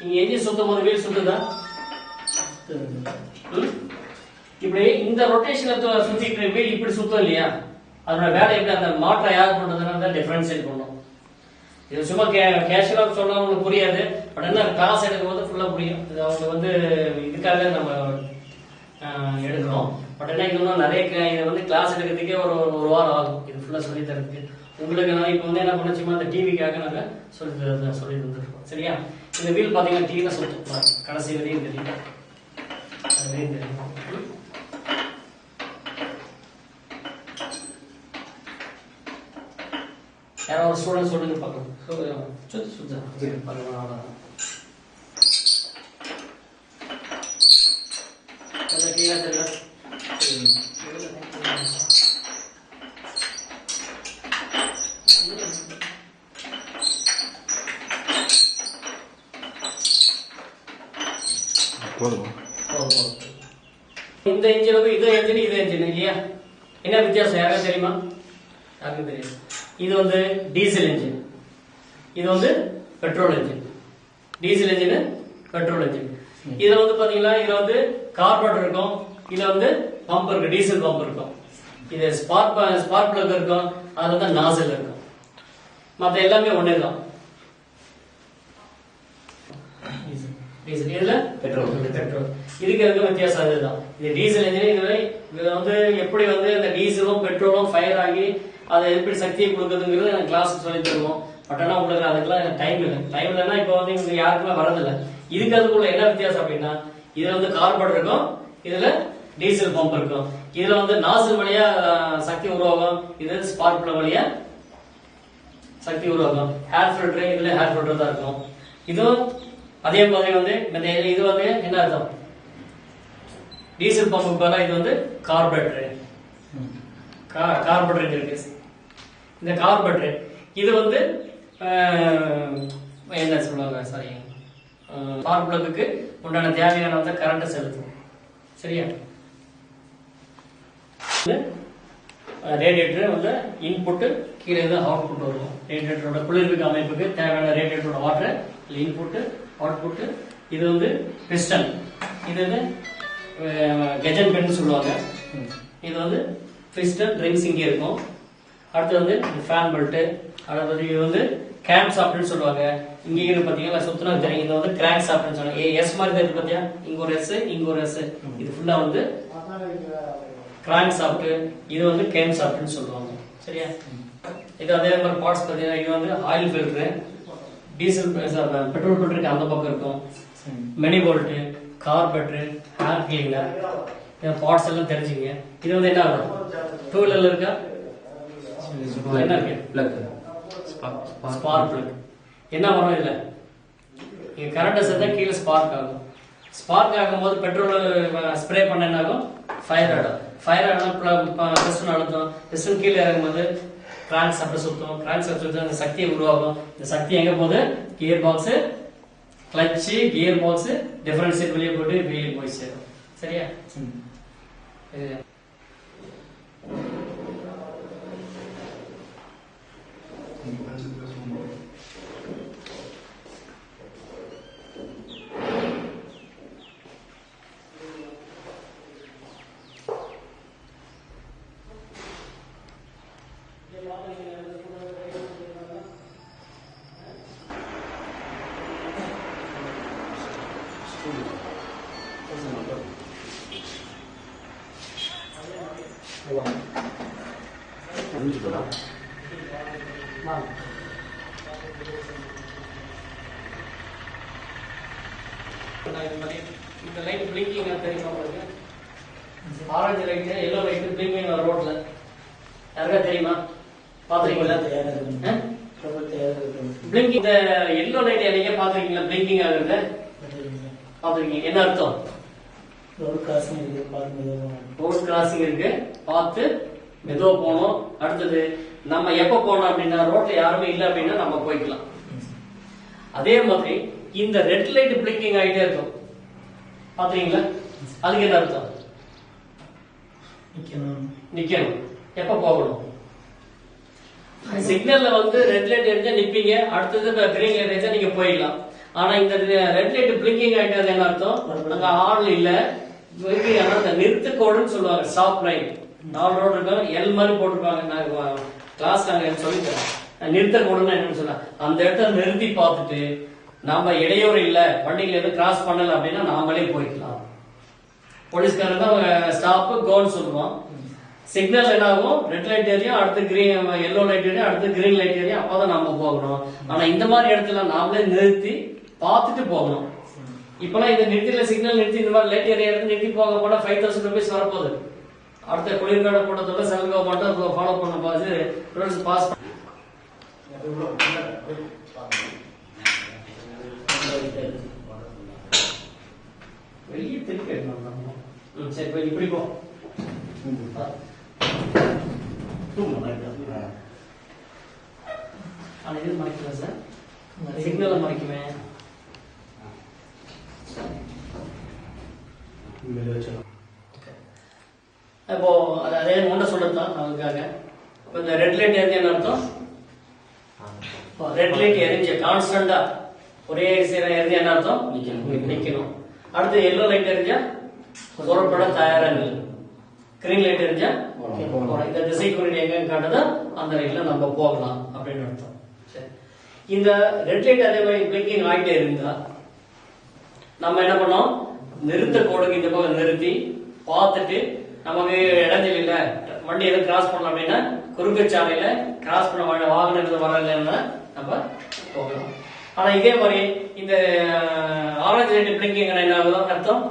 நீங்க என்ஜின் சுத்தும் போது வீல் சுத்துதா? இப்படி இந்த ரொட்டேஷன்ல சுத்திட்டு வீல் இப்படி சுத்தம் இல்லையா? அதோட வேலை எப்படி? அந்த மாற்றம் யார் பண்றதுன்னா டிஃபரன்ஷியேட் பண்ணும். இது சும்மா கேஷுவலா சொன்னா உங்களுக்கு புரியாது. பட் என்ன கிளாஸ் எடுக்கும் போது ஃபுல்லா புரியும். இது அவங்க வந்து இதுக்காக நம்ம எடுக்கிறோம். பட் என்ன இன்னும் நிறைய இதை வந்து கிளாஸ் எடுக்கிறதுக்கே ஒரு வாரம் ஆகும். இது ஃபுல்லா சொல்லி தரதுக்கு. உங்களுக்கு நான் இப்போ வந்து என்ன பண்ணுச்சுமா அந்த டிவிக்காக நாங்க சொல்லி தந்துருக்கோம். சரியா? இந்த வீல் பாத்தீங்கன்னா டிவில சுத்தம் கடைசி வரையும் தெரியும். யாரோ ஒரு ஸ்டூடெண்ட் சொல்லுங்க பார்க்கலாம். இந்த என்ஜினுக்கு இது என்ஜின் இல்லையா? என்ன வித்தியாசம் யாரும் தெரியுமா? யாருக்கும் தெரியும். இது வந்து டீசல் என்ஜின், இது வந்து petrol engine. Diesel engine, petrol engine. இதுல வந்து பாத்தீங்கன்னா இதுல வந்து கார்பரேட்டர் இருக்கும், இதுல வந்து பம்ப் இருக்கு, டீசல் பம்ப் இருக்கும். இது ஸ்பார்க் பிளக் இருக்கும், அதுல தான் நாசல் இருக்கும். மற்ற எல்லாமே ஒன்னே தான். டீசல். இதுல பெட்ரோல். இதுக்கு வித்தியாசம் அதுதான். இது டீசல் இன்ஜின். இது வந்து எப்படி வந்து இந்த டீசலும் பெட்ரோலும் ஃபயர் ஆகி அதை எப்படி சக்தியை கொடுக்குதுங்கிறது எனக்கு கிளாஸ் சொல்லி தருவோம். பட் ஆனா உங்களுக்கு அதுக்கெல்லாம் டைம் இல்லைன்னா இப்போ வந்து இங்க யாருக்குமே வரதில்லை. இதுக்கு அதுக்குள்ள என்ன வித்தியாசம் அப்படின்னா, இதுல வந்து கார்பன் இருக்கும், இதுல டீசல் பம்ப் இருக்கும். இதுல வந்து நாசில் வழியா சக்தி உருவாகும், இது ஸ்பார்க் பிளக் வழியா சக்தி உருவாகும். ஹேர் ஃபில்டர், இதுல ஹேர் ஃபில்டர் தான் இருக்கும். இதுவும் அதே மாதிரி வந்து இது வந்து என்ன அர்த்தம், டீசல் பம்புக்கு பதிலாக இது வந்து கார்பரேட்டர் இருக்கு. இந்த கார்பரேட்டர் இது வந்து என்ன சொல்லுவாங்க, சாரி, ஸ்பார்க் பிளக்கு உண்டான தேவையான வந்து கரண்ட் செலுத்தும். சரியா? ரேடியேட்டர் வந்து இன்புட், கீழே இருந்து அவுட்புட் வரும். ரேடியேட்டரோட குளிர்விக்க அமைப்புக்கு தேவையான ரேடியேட்டரோட வாட்டர் இன்புட் அவுட்புட். இது வந்து பிஸ்டன், இது வந்து கெஜன் பென் சொல்லுவாங்க. இது வந்து பிஸ்டன் ரிங்ஸ் இங்கே இருக்கும். அடுத்து வந்து ஃபேன் பெல்ட். அடுத்தது இது வந்து கேம் சாப்ட்னு சொல்லுவாங்க. இங்க இருக்கு பாத்தீங்களா, சுத்தினா தெரியும். இது வந்து கிராங்க் சாப்ட்னு சொல்லுவாங்க. எஸ் மாதிரி தெரியுது பாத்தியா, இங்க ஒரு எஸ் இங்க ஒரு எஸ். இது ஃபுல்லா வந்து கிராங்க் சாப்ட். இது வந்து கேம் சாப்ட்னு சொல்லுவாங்க. சரியா? இது அதே மாதிரி பார்ட்ஸ் பாத்தீங்கன்னா, இது வந்து ஆயில் ஃபில்டர், டீசல் பெட்ரோல் ஃபில்டருக்கு அந்த பக்கம் இருக்கும். Many bolt, carburettor, air cleaner, parts எல்லாம் தெரிஞ்சுங்க. இது வந்து என்ன ஆகும், டூ வீலர்ல இருக்கா, என்ன இருக்கு, ஸ்பார்க் பிளக். என்ன வரும் இதுல, நீங்க கரண்ட் சேர்த்தா கீழே ஸ்பார்க் ஆகும். ஸ்பார்க் ஆகும்போது பெட்ரோல் ஸ்ப்ரே பண்ண என்ன ஆகும், ஃபயர் ஆகும். ஃபயர் ஆகணும், பிஸ்டன் அழுத்தம். பிஸ்டன் கீழே இறங்கும்போது கிராங்க் சாப்ட் சுத்தும். கிராங்க் சாப்ட் சுத்த அந்த சக்தியை உருவாகும். இந்த சக்தி எங்க போகுது, gear box, clutch, gear box, differentiate வெளியே போட்டு வெளியே போய் சேரும். சரியா? இந்த லைட் பிளிங்கிங் தெரியுமா உங்களுக்கு? Orange light, yellow light blinking ரோட்ல யாருக்கா தெரியுமா? பாத்துறீங்களா? பிளிங்கிங், இந்த எல்லோ லைட் நீங்க பாத்துறீங்களா? பிளிங்கிங் ஆகுறது பாத்துருக்கீங்க. என்ன அர்த்தம்? ரோட் கிராசிங் இருக்கு, பார்த்து மெதுவா போகணும். அடுத்தது நம்ம எப்ப போனோம் அப்படின்னா, ரோட்ல யாருமே இல்லை அப்படின்னா நம்ம போய்க்கலாம். அதே மாதிரி இந்த ரெட் லைட் பிளிங்கிங் ஆகிட்டே இருக்கும், பாத்தீங்களா? அதுக்கு என்ன அர்த்தம்? நிக்கணும். எப்ப போகணும்? சிக்னல்ல வந்து ரெட் லைட் எரிஞ்சா நிப்பீங்க, அடுத்தது கிரீன் லைட் எரிஞ்சா நீங்க போயிடலாம். ஆனா இந்த ரெட் லைட் பிளிங்கிங் ஆகிட்டது என்ன அர்த்தம், அங்க ஆள் இல்ல, நிறுத்து கோடுன்னு சொல்லுவாங்க. ஸ்டாப் லைன் 4 ரோடு இருக்கும், எல் மாதிரி போட்டிருப்பாங்க. நான் கிளாஸ் நாங்க சொல்லித்தரேன். நிறுத்த கோடுன்னு என்னன்னு சொன்னா, அந்த இடத்துல நிறுத்தி பார்த்துட்டு நாம இடையூறு இல்ல, வண்டியில எதுவும் கிராஸ் பண்ணல அப்படின்னா நாமளே போய்க்கலாம். போலீஸ்காரன் தான் ஸ்டாப் கோன்னு சொல்லுவோம். சிக்னல் என்ன ஆகும், ரெட் லைட் ஏரியும், அடுத்து கிரீன் எல்லோ லைட் ஏரியும், அடுத்து கிரீன் லைட் ஏரியும், அப்பதான் நாம போகணும். ஆனா இந்த மாதிரி இடத்துல நாமளே நிறுத்தி பார்த்துட்டு போகணும். இப்பெல்லாம் இந்த நிறுத்தில சிக்னல் நிறுத்தி இந்த மாதிரி லைட் ஏரியா எடுத்து நிறுத்தி போக போனா 5000 rupees வரப்போகுது. அடுத்த குளிர்கால போட்டதோட சென்ட்ரல் கவர்மெண்ட் ஃபாலோ பண்ண பாது ரூல்ஸ் பாஸ். வெளியே திருப்பி எடுக்கணும். சரி, போய் இப்படி போ. ஆனா இது மறைக்கல சார், சிக்னல் மறைக்குவேன். இப்போ அதே ஒன்றை சொல்லத்தான் நமக்காக. இப்போ இந்த ரெட் லைட் எரிஞ்ச என்ன அர்த்தம், ரெட் லைட் எரிஞ்ச கான்ஸ்டன்டா ஒரே எரிஞ்ச என்ன அர்த்தம், நிக்கணும். அடுத்து எல்லோ லைட் எரிஞ்சா புறப்பட தயாரா இல்லை, கிரீன் லைட் எரிஞ்சா இந்த திசை குறியீடு எங்க காட்டுதோ அந்த லைட்ல நம்ம போகலாம் அப்படின்னு அர்த்தம். சரி, இந்த ரெட் லைட் அதே மாதிரி பிளிங்கிங் ஆகிட்டே இருந்தா நம்ம என்ன பண்ணோம், நிறுத்த கோடுக்கு இந்த பக்கம் நிறுத்தி பார்த்துட்டு நமக்கு இடைஞ்சல் இல்ல, வண்டி எதுவும் கிராஸ் பண்ணலாம் அப்படின்னா குறுக்கு சாலையில கிராஸ் பண்ண வாகனம் வரலன்னா நம்ம போகலாம். ஆனா இதே மாதிரி இந்த ஆரஞ்சு லைட் பிளிங்கிங் என்ன ஆகுதோ அர்த்தம்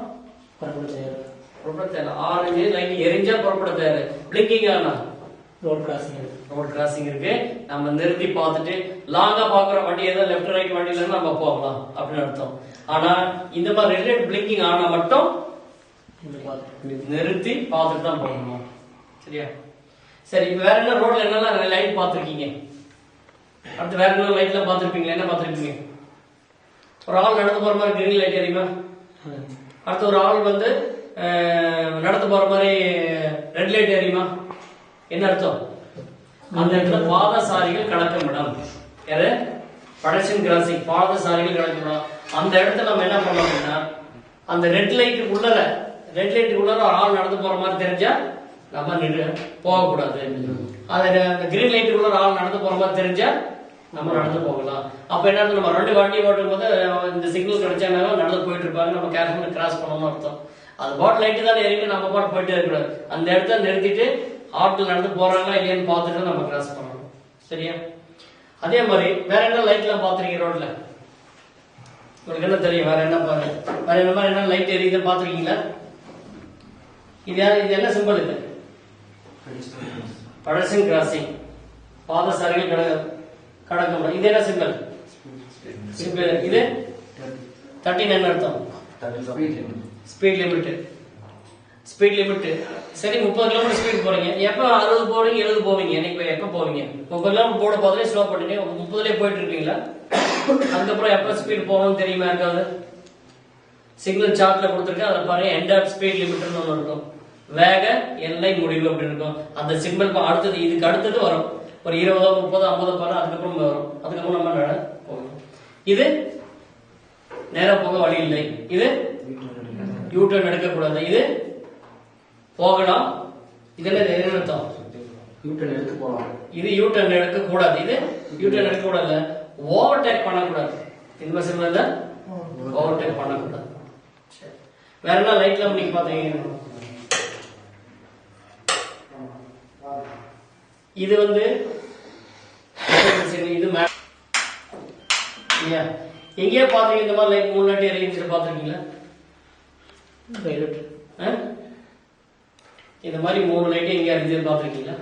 புறப்பட தேவை. ஆரஞ்சு லைட் எரிஞ்சா புறப்பட தேவை. பிளிங்கிங் ஆனா ரோட் கிராசிங் இருக்கு. நம்ம நிறுத்தி பார்த்துட்டு லாங்கா பாக்குற வண்டி ஏதாவது லெஃப்ட் ரைட் வண்டியில நம்ம போகலாம் அப்படின்னு அர்த்தம். ஆனா இந்த மாதிரி ரெட் லைட் பிளிங்கிங் ஆனா மட்டும் நிறுத்தி பார்த்துட்டு தான் போகணும். சரியா? சரி, இப்ப வேற என்ன ரோட்ல என்னெல்லாம் லைட் பார்த்துருக்கீங்க? அடுத்து வேற என்ன லைட்ல பார்த்துருப்பீங்களா? என்ன பார்த்துருப்பீங்க? ஒரு ஆள் நடந்து போற மாதிரி கிரீன் லைட் எரியுமா? அடுத்து ஒரு ஆள் வந்து நடந்து போற மாதிரி ரெட் லைட் எரியுமா? என்ன அர்த்தம்? அந்த இடத்துல பாதசாரிகள் கடக்கும் இடம். யாரு? படேஷன் கிராசிங், பாதசாரிகள் கடக்கும் இடம். அந்த இடத்துல நம்ம என்ன பண்ணோம் அப்படின்னா, அந்த ரெட் லைட்டுக்கு உள்ளர ஒரு ஆள் நடந்து போற மாதிரி தெரிஞ்சா நம்ம போகக்கூடாது. அந்த கிரீன் லைட்டுக்கு உள்ள ஆள் நடந்து போற மாதிரி தெரிஞ்சா நம்ம நடந்து போகலாம். அப்ப என்ன, நம்ம ரெண்டு வண்டி ஓட்டும் போது இந்த சிக்னல் கிடைச்சாலும் நடந்து போயிட்டு இருப்பாங்க, நம்ம கேர்ஃபுல்லா கிராஸ் பண்ணணும்னு அர்த்தம். அது பாட்டு லைட்டு தான் எரியும், நம்ம பாட்டு போயிட்டே இருக்கக்கூடாது. அந்த இடத்த நிறுத்திட்டு ஆட்கள் நடந்து போறாங்களா இல்லையான்னு பார்த்துட்டு நம்ம கிராஸ் பண்ணணும். சரியா? அதே மாதிரி வேற என்ன லைட் எல்லாம் பாத்துருக்கீங்க ரோட்ல? உங்களுக்கு என்ன தெரியும்? வேற என்ன மாதிரி என்ன லைட் எரியுது பாத்துருக்கீங்களா? இது என்ன சிம்பிள்? இது படேஷன் கிராசிங், பாதசாரிகள் கடக்கும். இது என்ன சிம்பிள்? இது 39 அர்த்தம். Speed limit. சரி, 30 கிலோமீட்டர் ஸ்பீட் போறீங்க. எப்ப 60 போவீங்க, 70 போவீங்க? எப்ப போவீங்க? 30 கிலோமீட்டர் போட போதுலேயே ஸ்லோ பண்ணிட்டு 30லயே போயிட்டு இருக்கீங்களா? அதுக்கப்புறம் எப்ப ஸ்பீட் போகணும்னு தெரியுமா? இருக்காது. சிக்னல் சார்ட்ல கொடுத்துருக்கேன், அதை பாருங்க. எண்ட் ஆஃப் ஸ்பீட் லிமிட்னு ஒன்று இருக்கும், வேக எல்லை முடிவு அப்படின்னு இருக்கும். அந்த சிம்பிள் அடுத்தது, இதுக்கு அடுத்தது வரும். ஒரு 20, 30, 50 போறோம், அதுக்கப்புறம் வரும். அதுக்கப்புறம் நம்ம போகணும். இது நேரா போக வழி இல்லை. இது யூ-டர்ன் எடுக்கக்கூடாது. இது போகலாம். இது என்ன அர்த்தம்? இது யூ-டர்ன் எடுக்க கூடாது. இது யூ-டர்ன் எடுக்க கூடாது. ஓவர்டேக் பண்ணக்கூடாது. இந்த சிம்பிள் ஓவர்டேக் பண்ணக்கூடாது. வேற என்ன லைட்ல நீங்க பாத்தீங்க? இது வந்து இது எங்கேயா பாத்தீங்க இந்த மாதிரி லைட் 3 லைட் எரிஞ்சிட்டு பாத்துருக்கீங்களா? இந்த மாதிரி 3 லைட் எங்க எரிஞ்சு பாத்துருக்கீங்களா?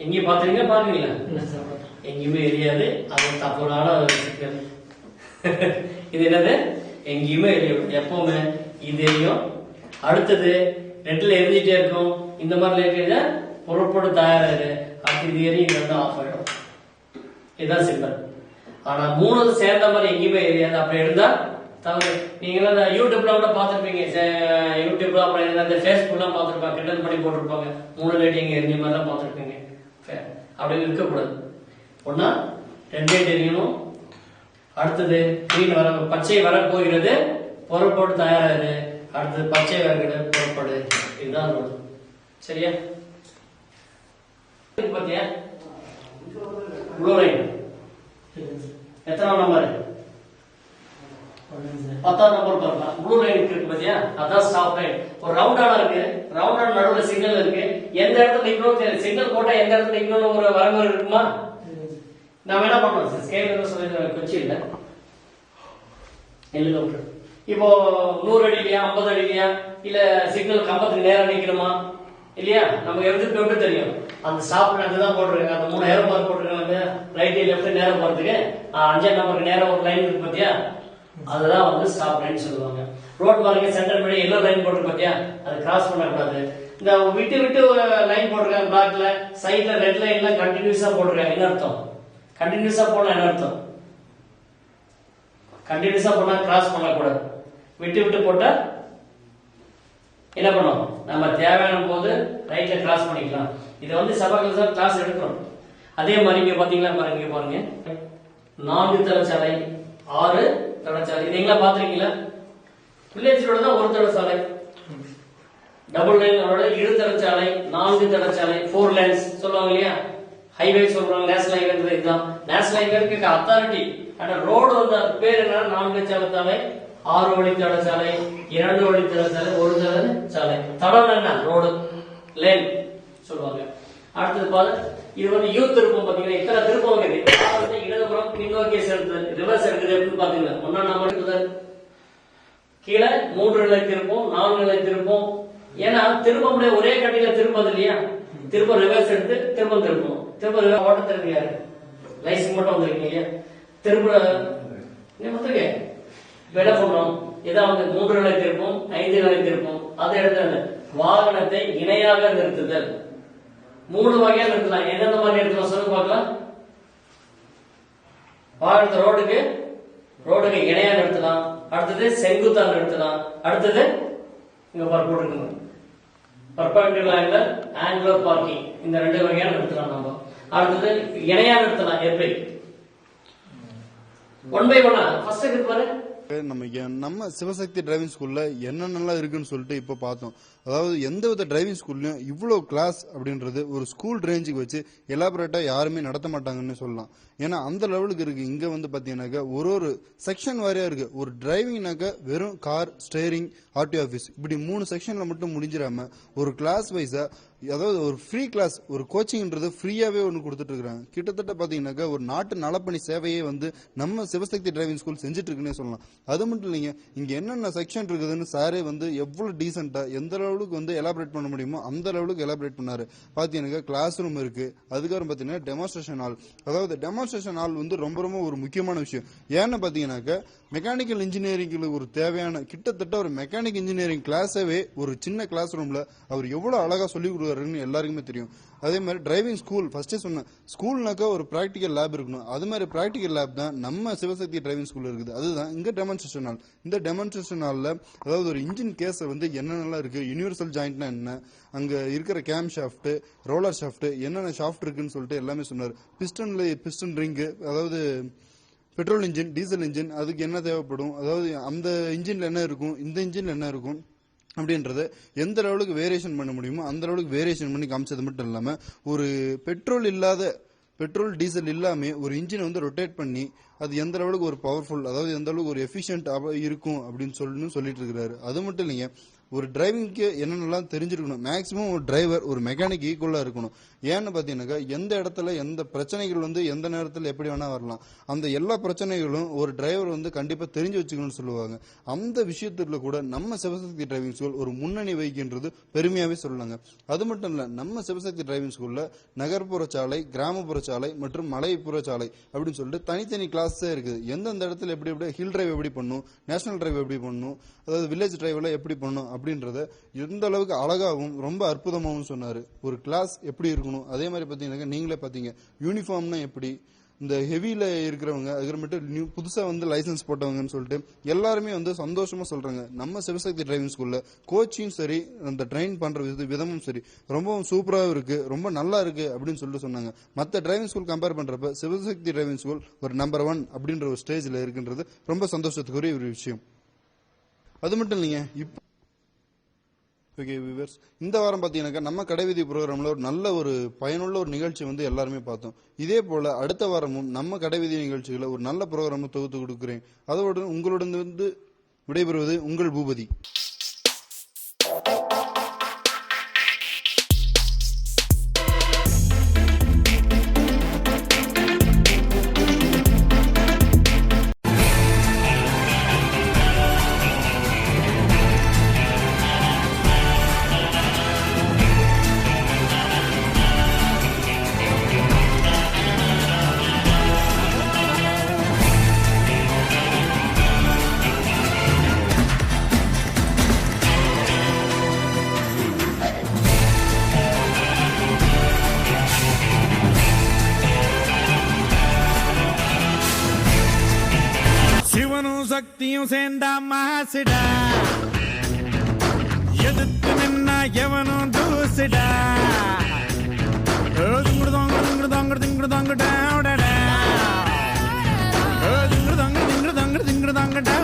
எங்கேயும் பாத்துருக்கீங்க? பாக்குறீங்களா? எங்கேயுமே எரியாது. அது தப்புனால இது என்னது? எங்கேயுமே எரியும். எப்பவுமே இது எரியும். அடுத்தது ரெட்ல எரிஞ்சிட்டே இருக்கும். இந்த மாதிரி லைட் பொருட்போடு தயாராரு. அடுத்து இது எரி, இது வந்து ஆஃப் ஆயிடும். இதுதான் சிம்பிள். ஆனா 3 சேர்ந்த மாதிரி எங்கேயுமே எரியாது. அப்படி இருந்தா தவறு. நீங்க யூடியூப்ல கூட பாத்துருப்பீங்க. யூடியூப்ல அப்புறம் இந்த ஃபேஸ்புக்லாம் பாத்துருப்பாங்க, கிண்டல் பண்ணி போட்டிருப்பாங்க. 3 லைட் எங்க எரிஞ்ச மாதிரி தான் பாத்துருப்பீங்க. அப்படி இருக்கக்கூடாது. ஒன்னா 2 லைட் எரியணும். அடுத்தது கிரீன் வர, பச்சை வர போகிறது, பொருட்போடு தயாராரு. அடுத்தது பச்சை வருகிறது, பொருட்படு. இதுதான் ரோடு. சரியா? பாத்தியா? ப்ளூ லைன் எத்தனை நம்பர்? 10ஆம் நம்பர் பார்க்கலாம். ப்ளூ லைன் இருக்கு பாத்தியா? அதான் ஸ்டாப் லைன். ஒரு ரவுண்டான இருக்கு, ரவுண்டான நடுவுல சிக்னல் இருக்கு. எந்த இடத்துல நிக்கணும், சிக்னல் போட்டா எந்த இடத்துல நிக்கணும் ஒரு வரமுறை இருக்குமா? நாம என்ன பண்றோம்? ஸ்கேல் சொல்லி கொச்சி இல்ல எழுத. இப்போ 100 அடிலையா 50 அடிலையா இல்ல சிக்னல் கம்பத்துக்கு நேரம் நிக்கணுமா இல்லையா? நமக்கு எப்படி தெரியும்? அந்த ஸ்டாப் தான் போட்டிருக்காங்க. அந்த 3 நேரம் மார்க் போட்டிருக்காங்க. ரைட் லெஃப்ட் நேரம் போறதுக்கு 5ஆம் நம்பருக்கு நேரம் ஒரு லைன் இருக்கு பாத்தியா? அதுதான் வந்து ஸ்டாப் லைன் சொல்லுவாங்க. ரோட் மார்க்கிங் சென்டர் படி எல்லோ லைன் போட்டிருக்கு பாத்தியா? அது கிராஸ் பண்ணக்கூடாது. இந்த விட்டு லைன் போட்டிருக்காங்க பிளாக்ல, சைட்ல ரெட் லைன்ல கண்டினியூஸா போட்டிருக்காங்க. என்ன அர்த்தம்? கண்டினியூஸா போனா என்ன அர்த்தம்? கண்டினியூஸா போனா கிராஸ் பண்ணக்கூடாது. விட்டு போட்டா என்ன பண்ணும்? நம்ம தேவையான போது ரைட்ல கிராஸ் பண்ணிக்கலாம். இதை வந்து சபாக்கள் கிளாஸ் எடுக்கிறோம். அதே மாதிரி இங்க பாத்தீங்களா, பாருங்க 4 தடச்சாலை, 6 தடச்சாலை. இது எங்களா பாத்துருக்கீங்களா? வில்லேஜ் ரோடு தான் 1 தடச்சாலை, டபுள் லைன் ரோடு 7 தடச்சாலை, 4 தடச்சாலை, 4 லைன்ஸ் சொல்லுவாங்க இல்லையா? ஹைவே சொல்றாங்க, நேஷனல் ஹைவேன்றது இதுதான். நேஷனல் ஹைவேக்கு அத்தாரிட்டி ஆனா ரோடு வந்து அது பேர் என்ன, 4 வழிச்சாலை சாலை, 6 வழிச்சாலை சாலை, 2 வழிச்சாலை சாலை, 1 சாலை சாலை. தடம் என்ன, ரோடு லேன் சொல்லுவாங்க. அடுத்தது பாரு, இது வந்து யூத் திருப்பம். பாத்தீங்கன்னா இத்தனை திருப்பம் இருக்குது. இடதுபுறம் பின்னோக்கி செலுத்து ரிவர்ஸ் எடுக்குது எப்படின்னு பாத்தீங்கன்னா, ஒன்னா நம்ம இருக்குது கீழே 3 நிலை திருப்பம், 4 நிலை திருப்பம். ஏன்னா திரும்ப முடியாது, ஒரே கட்டில திருப்பது இல்லையா, திரும்ப ரிவர்ஸ் எடுத்து திரும்ப திருப்பணும். திரும்ப ஓட்ட திரும்பி யாரு லைசன்ஸ் மட்டும் வந்திருக்கீங்க இல்லையா, திரும்ப வந்துருக்க என்ன பண்றோம், ஏதாவது 3 நிலை திருப்பம், 5 நிலை திருப்பம். அதை எடுத்து வாகனத்தை இணையாக நிறுத்துதல். 3 வகையா நிறுத்தலாம். எந்தெந்த மாதிரி நிறுத்தலாம் சொல்லுங்க பார்க்கலாம். வாகனத்தை ரோடுக்கு இணையா நிறுத்தலாம். அடுத்தது செங்குத்தா நிறுத்தலாம். அடுத்தது இங்க போட்டுருக்கோம் பர்பெண்டிகுலர் ஆங்குலர் பார்க்கிங். இந்த 2 வகையா நிறுத்தலாம் நம்ம. அடுத்தது இணையா நிறுத்தலாம். எப்படி 1 by 1 ஃபர்ஸ்ட் இருக்கு பாரு. நம்ம சிவசக்தி டிரைவிங் ஸ்கூல்ல என்னென்னலாம் இருக்குன்னு சொல்லிட்டு இப்ப பார்த்தோம். அதாவது எந்த வித டிரைவிங் ஸ்கூல்லயும் இவ்வளவு கிளாஸ் அப்படின்றது ஒரு ஸ்கூல் ரேஞ்சுக்கு வச்சு எலாபரேட்டா யாருமே நடத்த மாட்டாங்கன்னு சொல்லலாம். ஏன்னா அந்த லெவலுக்கு இருக்கு. இங்க வந்து பாத்தீங்கன்னாக்கா ஒரு செக்ஷன் வாரியா இருக்கு. ஒரு டிரைவிங்னாக்க வெறும் கார், ஸ்டேரிங், ஆர்டிஓ ஆபீஸ் இப்படி 3 செக்ஷன்ல மட்டும் முடிஞ்சிடாம ஒரு கிளாஸ் வைஸா, அதாவது ஒரு ஃப்ரீ கிளாஸ், ஒரு கோச்சிங்ன்றது ஃப்ரீயாவே ஒன்று கொடுத்துட்டு இருக்காங்க. கிட்டத்தட்ட பாத்தீங்கன்னாக்கா ஒரு நாட்டு நலப்பணி சேவையே வந்து நம்ம சிவசக்தி டிரைவிங் ஸ்கூல் செஞ்சுட்டு இருக்குன்னே சொல்லலாம். அது மட்டும் இல்லைங்க, இங்க என்னென்ன செக்ஷன் இருக்குதுன்னு சாரே வந்து எவ்வளவு டீசென்டா எந்த லெவலுக்கு வந்து எலாபரேட் பண்ண முடியுமோ அந்த லெவலுக்கு எலாபரேட் பண்ணாரு. பாத்தீங்கன்னா கிளாஸ் ரூம் இருக்கு. அதுக்கப்புறம் பாத்தீங்கன்னா டெமான்ஸ்ட்ரேஷன் ஹால். அதாவது டெமான்ஸ்ட்ரேஷன் ஹால் வந்து ரொம்ப ரொம்ப ஒரு முக்கியமான விஷயம். ஏன்னு பாத்தீங்கன்னாக்கா மெக்கானிக்கல் இன்ஜினியரிங்ல ஒரு தேவையான கிட்டத்தட்ட ஒரு மெக்கானிக் இன்ஜினியரிங் கிளாஸவே ஒரு சின்ன கிளாஸ் ரூம்ல அவர் எவ்வளவு அழகா சொல்லி கொடுக்குறாருன்னு எல்லாருக்குமே தெரியும். அதே மாதிரி டிரைவிங் ஸ்கூல் ஃபர்ஸ்டே சொன்னேன், ஸ்கூல்னாக்கா ஒரு பிராக்டிக்கல் லேப் இருக்கணும். அது மாதிரி பிராக்டிக்கல் லேப் தான் நம்ம சிவசக்தி டிரைவிங் ஸ்கூல் இருக்குது. அதுதான் இங்க டெமான்ஸ்ட்ரேஷன் ஹால். இந்த டெமான்ஸ்ட்ரேஷன் ஹால்ல அதாவது ஒரு இன்ஜின் கேஸ் வந்து என்னென்னலாம் இருக்கு, யூனிவர்சல் ஜாயிண்ட்னா என்ன, அங்க இருக்கிற கேம் ஷாஃப்ட், ரோலர் ஷாஃப்ட், என்னென்ன ஷாஃப்ட் இருக்குன்னு சொல்லிட்டு எல்லாமே சொன்னார். பிஸ்டன் ரிங்கு, அதாவது பெட்ரோல் இன்ஜின், டீசல் இன்ஜின், அதுக்கு என்ன தேவைப்படும், அதாவது அந்த இன்ஜின்ல என்ன இருக்கும், இந்த இன்ஜின்ல என்ன இருக்கும் அப்படின்றத எந்த லெவலுக்கு வேரியேஷன் பண்ண முடியுமோ அந்த லெவலுக்கு வேரியேஷன் பண்ணி காமிச்சது மட்டும் இல்லாம ஒரு பெட்ரோல் டீசல் இல்லாம ஒரு இன்ஜினை வந்து ரொட்டேட் பண்ணி அது எந்த அளவுக்கு ஒரு பவர்ஃபுல், அதாவது எந்த அளவுக்கு ஒரு எஃபிஷியன்ட் இருக்கும் அப்படின்னு சொல்லிட்டு இருக்கிறாரு. அது மட்டும் இல்லைங்க, ஒரு டிரைவிங்க்கு என்னென்னலாம் தெரிஞ்சிருக்கணும். மேக்சிமம் ஒரு டிரைவர் ஒரு மெக்கானிக் ஈக்குவலா இருக்கணும். ஏன்னு பாத்தீங்கன்னாக்கா எந்த இடத்துல எந்த பிரச்சனைகள் வந்து எந்த நேரத்தில் எப்படி வேணா வரலாம், அந்த எல்லா பிரச்சனைகளும் ஒரு டிரைவர் வந்து கண்டிப்பா தெரிஞ்சு வச்சுக்கணும்னு சொல்லுவாங்க. அந்த விஷயத்துல கூட நம்ம சிவசக்தி டிரைவிங் ஸ்கூல் ஒரு முன்னணி வகிக்கின்றது பெருமையாவே சொல்லலாங்க. அது மட்டும் இல்ல, நம்ம சிவசக்தி டிரைவிங் ஸ்கூல்ல நகர்ப்புற சாலை, கிராமப்புற சாலை மற்றும் மலைப்புற சாலை அப்படின்னு சொல்லிட்டு தனித்தனி கிளாஸே இருக்குது. எந்தெந்த இடத்துல எப்படி ஹில் டிரைவ் எப்படி பண்ணும், நேஷனல் டிரைவ் எப்படி பண்ணும், அதாவது வில்லேஜ் டிரைவ்ல எப்படி பண்ணணும் அப்படின்றத எந்த அளவுக்கு அழகாகவும் ரொம்ப அற்புதமாகவும் சொன்னாரு. ஒரு கிளாஸ் எப்படி இருக்கணும், அதே மாதிரி பாத்தீங்கன்னா நீங்களே பாத்தீங்க யூனிஃபார்ம்னா எப்படி, இந்த ஹெவியில இருக்கிறவங்க அதுக்கப்புறமேட்டு புதுசா வந்து லைசன்ஸ் போட்டவங்கன்னு சொல்லிட்டு எல்லாருமே வந்து சந்தோஷமா சொல்றாங்க. நம்ம சிவசக்தி டிரைவிங் ஸ்கூல்ல கோச்சிங் சரி, அந்த ட்ரெயின் பண்ற விதமும் சரி ரொம்பவும் சூப்பராகவும் இருக்கு, ரொம்ப நல்லா இருக்கு அப்படின்னு சொல்லிட்டு சொன்னாங்க. மற்ற டிரைவிங் ஸ்கூல் கம்பேர் பண்றப்ப சிவசக்தி டிரைவிங் ஸ்கூல் ஒரு நம்பர் 1 அப்படின்ற ஒரு ஸ்டேஜ்ல இருக்குன்றது ரொம்ப சந்தோஷத்துக்குரிய ஒரு விஷயம். அது மட்டும் இல்லைங்க, இப்போ ஓகே வியூவர்ஸ், இந்த வாரம் பார்த்தீங்கன்னாக்கா நம்ம கடைவீதி ப்ரோக்ராமில் ஒரு நல்ல ஒரு பயனுள்ள ஒரு நிகழ்ச்சி வந்து எல்லாருமே பார்த்தோம். இதே போல் அடுத்த வாரமும் நம்ம கடைவீதி நிகழ்ச்சிகளை ஒரு நல்ல ப்ரோக்ராமை தொகுத்து கொடுக்குறேன். அதோடு உங்களுடன் வந்து விடைபெறுவது உங்கள் பூபதி. சக்தியும் சேர்ந்தா மாசுடா, எதிர்த்து நின்னா எவனும் தூசுடா. திங்குடு தாங்குடு திங்குடு தாங்குடு திங்குடு தாங்குடா திங்குடு தாங்குடு திங்குடு தாங்குடா.